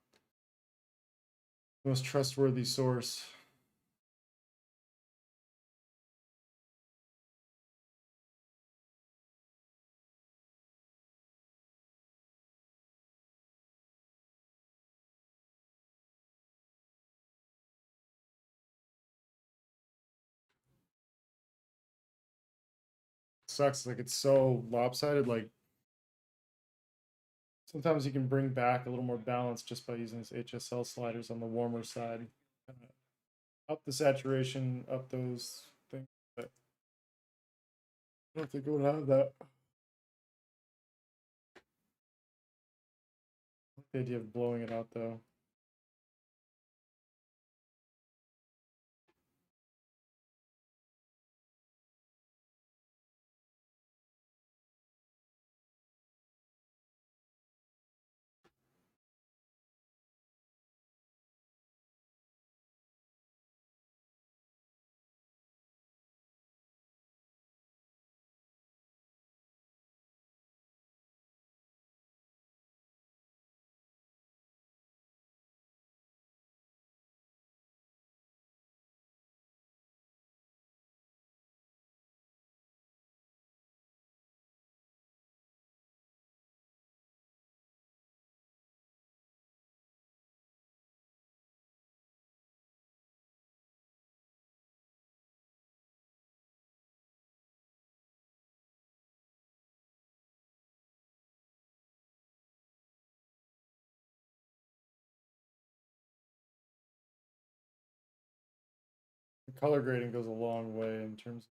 the most trustworthy source. Sucks. Like it's so lopsided. Like sometimes you can bring back a little more balance just by using these HSL sliders on the warmer side. Up the saturation, up those things. But I don't think it would have that. I like the idea of blowing it out though. color grading goes a long way in terms of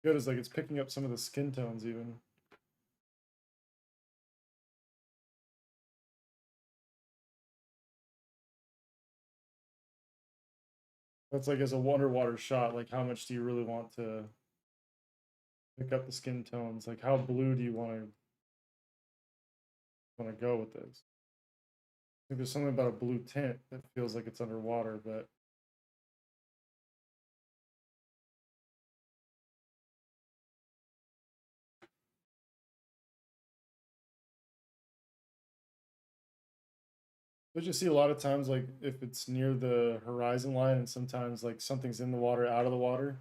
good is like it's picking up some of the skin tones even. That's like as a underwater shot, like how much do you really want to pick up the skin tones? Like how blue do you want to go with this? I think there's something about a blue tint that feels like it's underwater, but but you see a lot of times like if it's near the horizon line and sometimes like something's in the water, out of the water,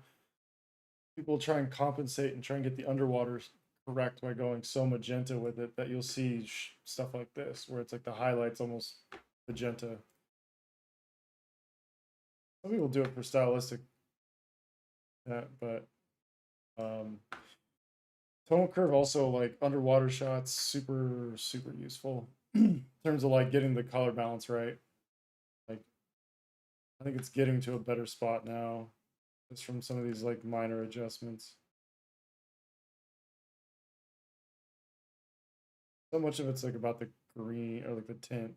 people try and compensate and try and get the underwater correct by going so magenta with it that you'll see stuff like this where it's like the highlights almost magenta. Some people do it for stylistic, but um, tone curve also like underwater shots super useful in terms of like getting the color balance right. Like I think it's getting to a better spot now just from some of these like minor adjustments. So much of it's like about the green or like the tint,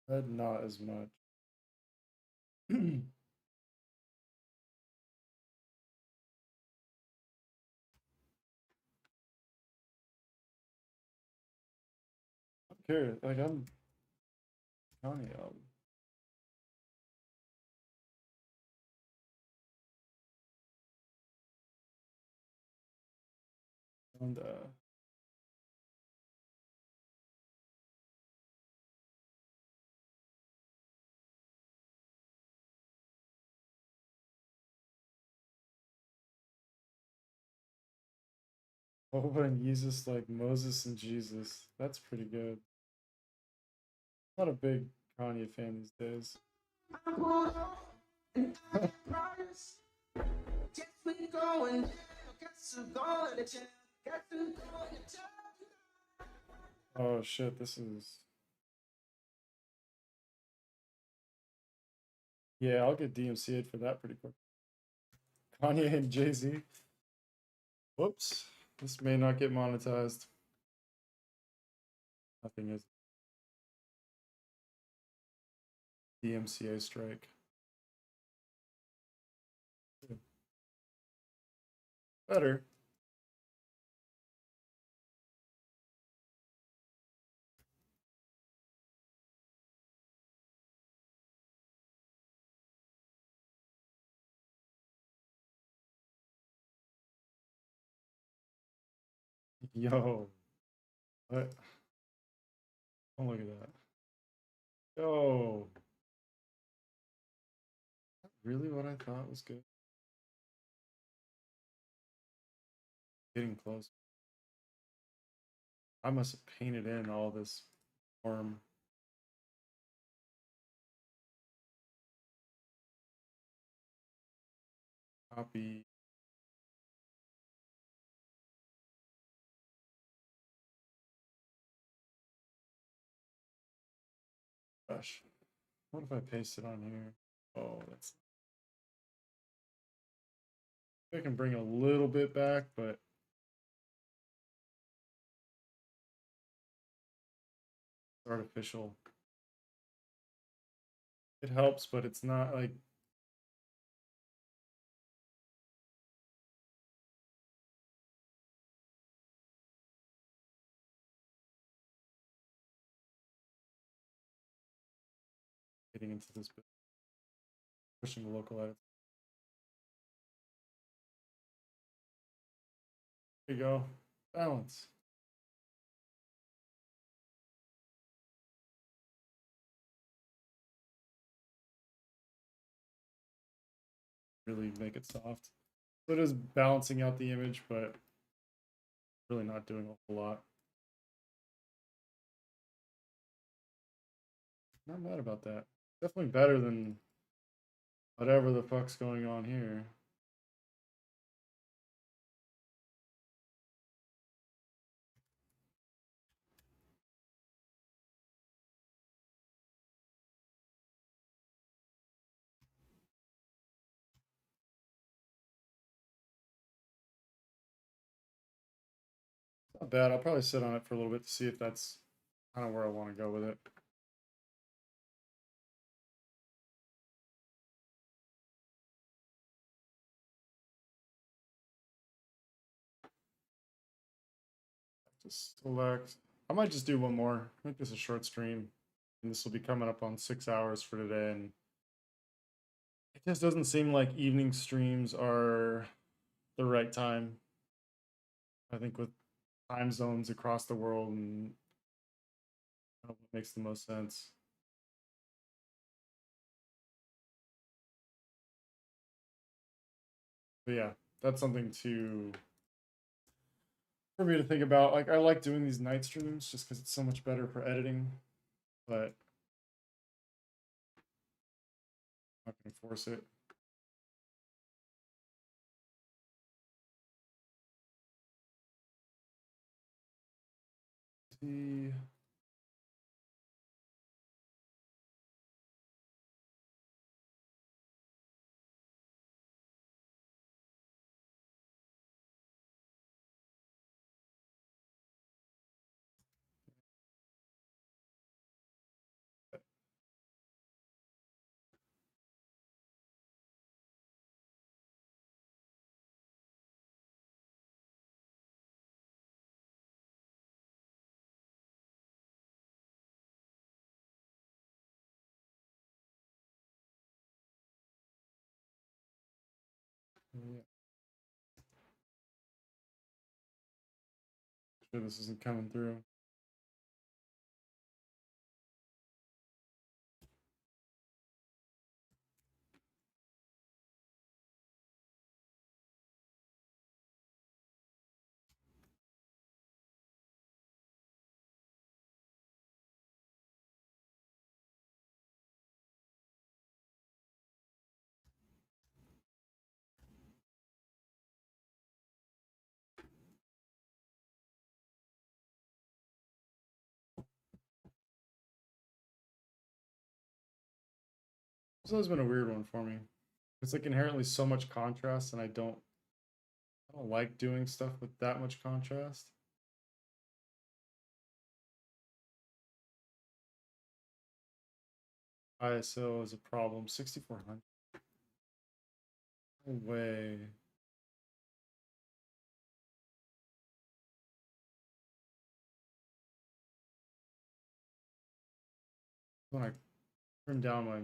but not as much. I'm curious, like I'm Kanye album. And Owen uses like Moses and Jesus. That's pretty good. Not a big Kanye fan these days. Oh shit, this is. Yeah, I'll get DMCA'd for that pretty quick. Kanye and Jay Z. Whoops. This may not get monetized. Nothing is. DMCA strike. Better. Yo. What? Don't look at that. Yo. Really what I thought was good? Getting close. I must have painted in all this form. Copy. Gosh. What if I paste it on here? Oh, that's. I can bring a little bit back, but artificial. It helps, but it's not like getting into this, pushing the local edits. There you go. Balance. Really make it soft. So it is balancing out the image, but really not doing a whole lot. Not mad about that. Definitely better than whatever the fuck's going on here. Not bad. I'll probably sit on it for a little bit to see if that's kind of where I want to go with it. Just select. I might just do one more. Make this a short stream. And this will be coming up on 6 hours for today. And it just doesn't seem like evening streams are the right time. I think with time zones across the world, and I don't know what makes the most sense. But yeah, that's something to for me to think about. Like I like doing these night streams just because it's so much better for editing, but I'm not gonna force it. See. Yeah. Sure this isn't coming through. It's always been a weird one for me. It's like inherently so much contrast, and I don't like doing stuff with that much contrast. ISO is a problem. 6400. No way. When I trim down my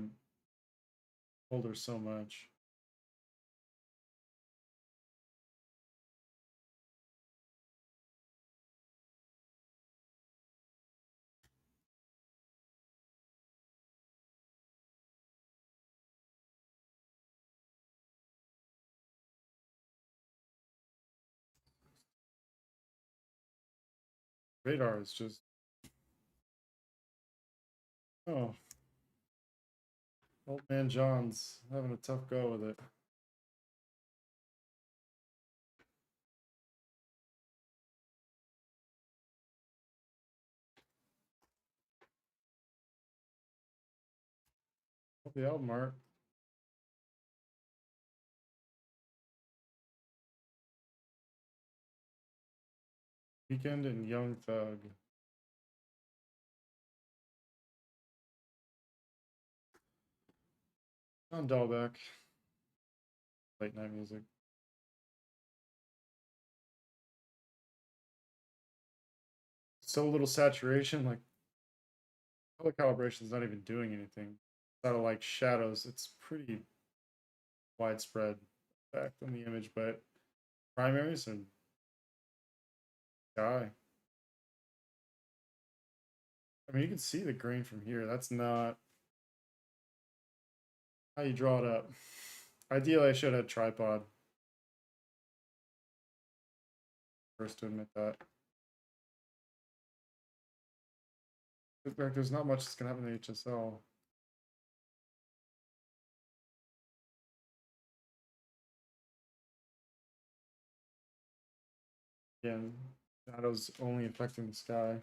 folder so much. Radar is just oh, old man John's having a tough go with it. The album art. Weekend and Young Thug. On Dahlback. Late night music. So little saturation, like color calibration is not even doing anything. Out of like shadows, it's pretty widespread effect on the image, but primaries and sky. I mean, you can see the grain from here. That's not how you draw it up. Ideally, I should have tripod. First to admit that. In fact, there's not much that's gonna happen in HSL. Again, shadows only affecting the sky.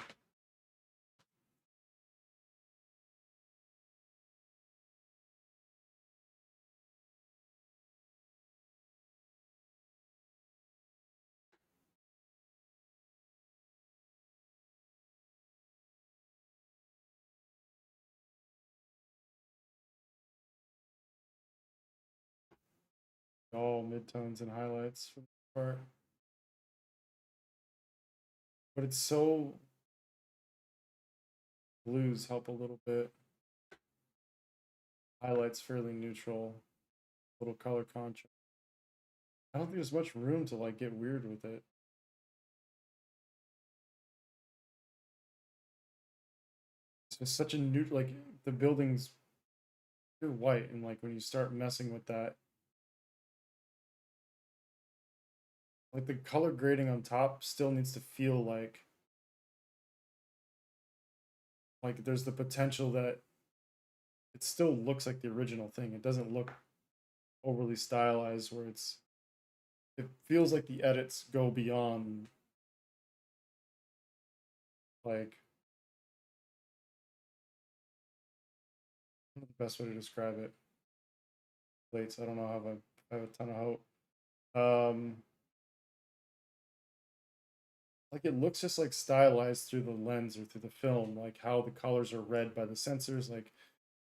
All midtones and highlights for the part. But it's so blues help a little bit. Highlights fairly neutral. Little color contrast. I don't think there's much room to like get weird with it. It's just such a new like the building's pure white, and like when you start messing with that, like the color grading on top still needs to feel like there's the potential that it still looks like the original thing. It doesn't look overly stylized where it feels like the edits go beyond like the best way to describe it. Plates. I don't know how I have a ton of hope. Um like it looks just like stylized through the lens or through the film, like how the colors are read by the sensors, like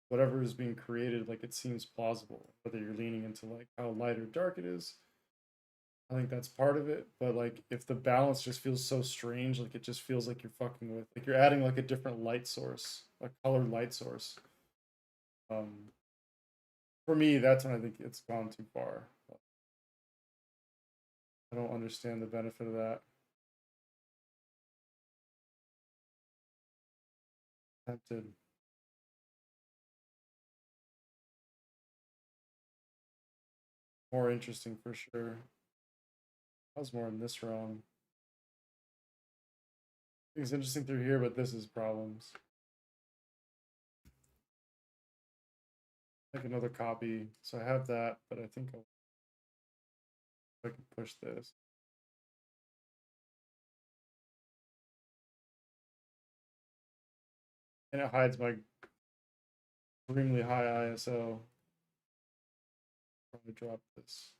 whatever is being created, like it seems plausible. Whether you're leaning into like how light or dark it is, I think that's part of it. But like if the balance just feels so strange, like it just feels like you're fucking with, like you're adding like a different light source, a colored light source. Um, for me, that's when I think it's gone too far. I don't understand the benefit of that. Tempted. More interesting for sure. I was more in this realm. It's interesting through here, but this is problems. Like another copy. So I have that, but I think I can push this. And it hides my extremely high ISO. Probably drop this.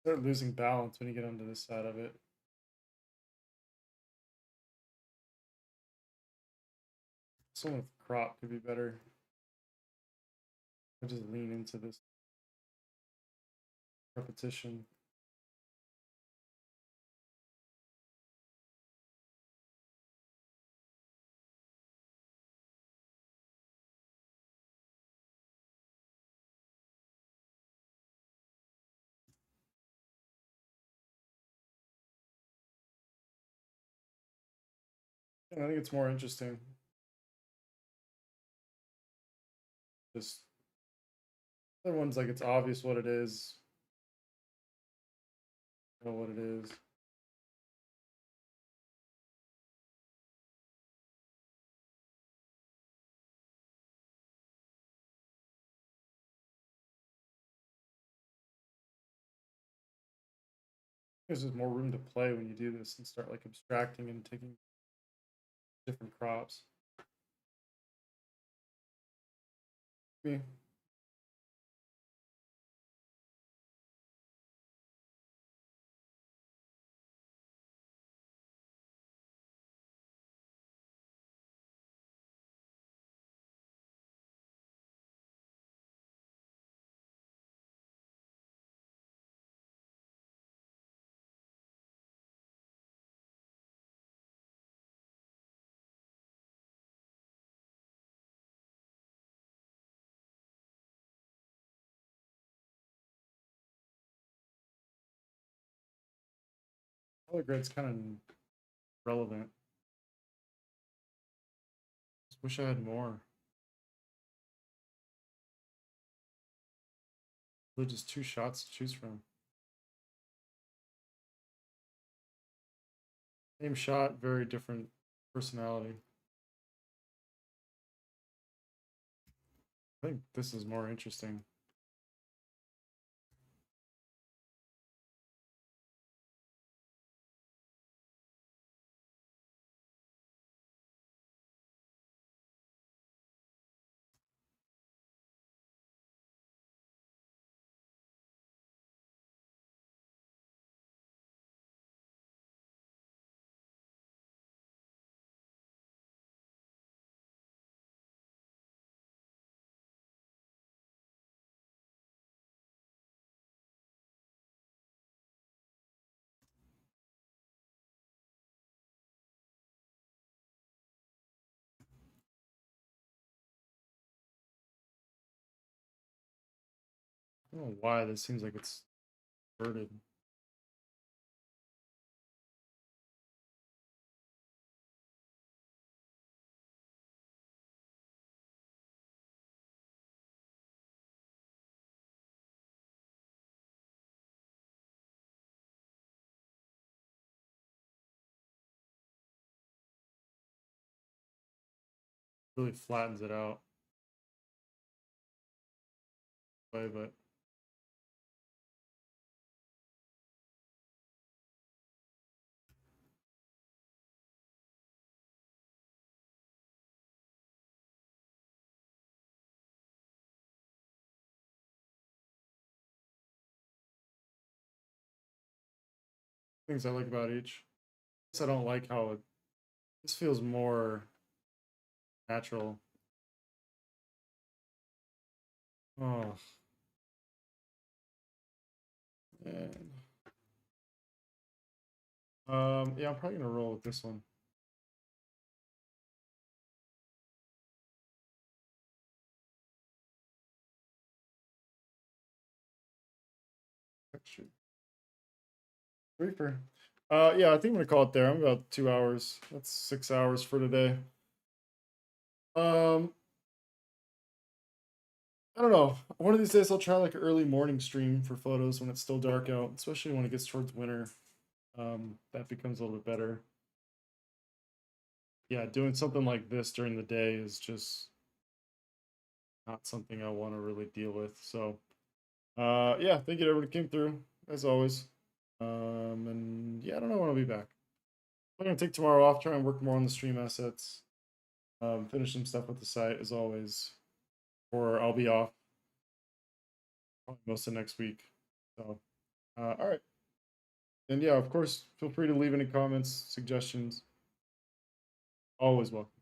Start losing balance when you get onto this side of it. Someone with crop could be better. I just lean into this repetition. And I think it's more interesting. Just other ones like it's obvious what it is. Know what it is. There's just more room to play when you do this and start like abstracting and taking different crops. Me. Color grade's kind of relevant. Just wish I had more. Really just two shots to choose from. Same shot, very different personality. I think this is more interesting. I don't know why this seems like it's inverted. Really flattens it out. But things I like about each. I don't like how this feels more natural. Oh, man. Yeah, I'm probably gonna roll with this one. Texture. Reaper. Yeah, I think I'm gonna call it there. I'm about 2 hours. That's 6 hours for today. I don't know. One of these days I'll try like an early morning stream for photos when it's still dark out, especially when it gets towards winter. That becomes a little bit better. Yeah, doing something like this during the day is just not something I want to really deal with. So, yeah, thank you to everyone who came through as always. And yeah, I don't know when I'll be back. I'm gonna take tomorrow off, try and work more on the stream assets. Finish some stuff with the site as always, or I'll be off probably most of next week. So, all right. And yeah, of course, feel free to leave any comments, suggestions. Always welcome.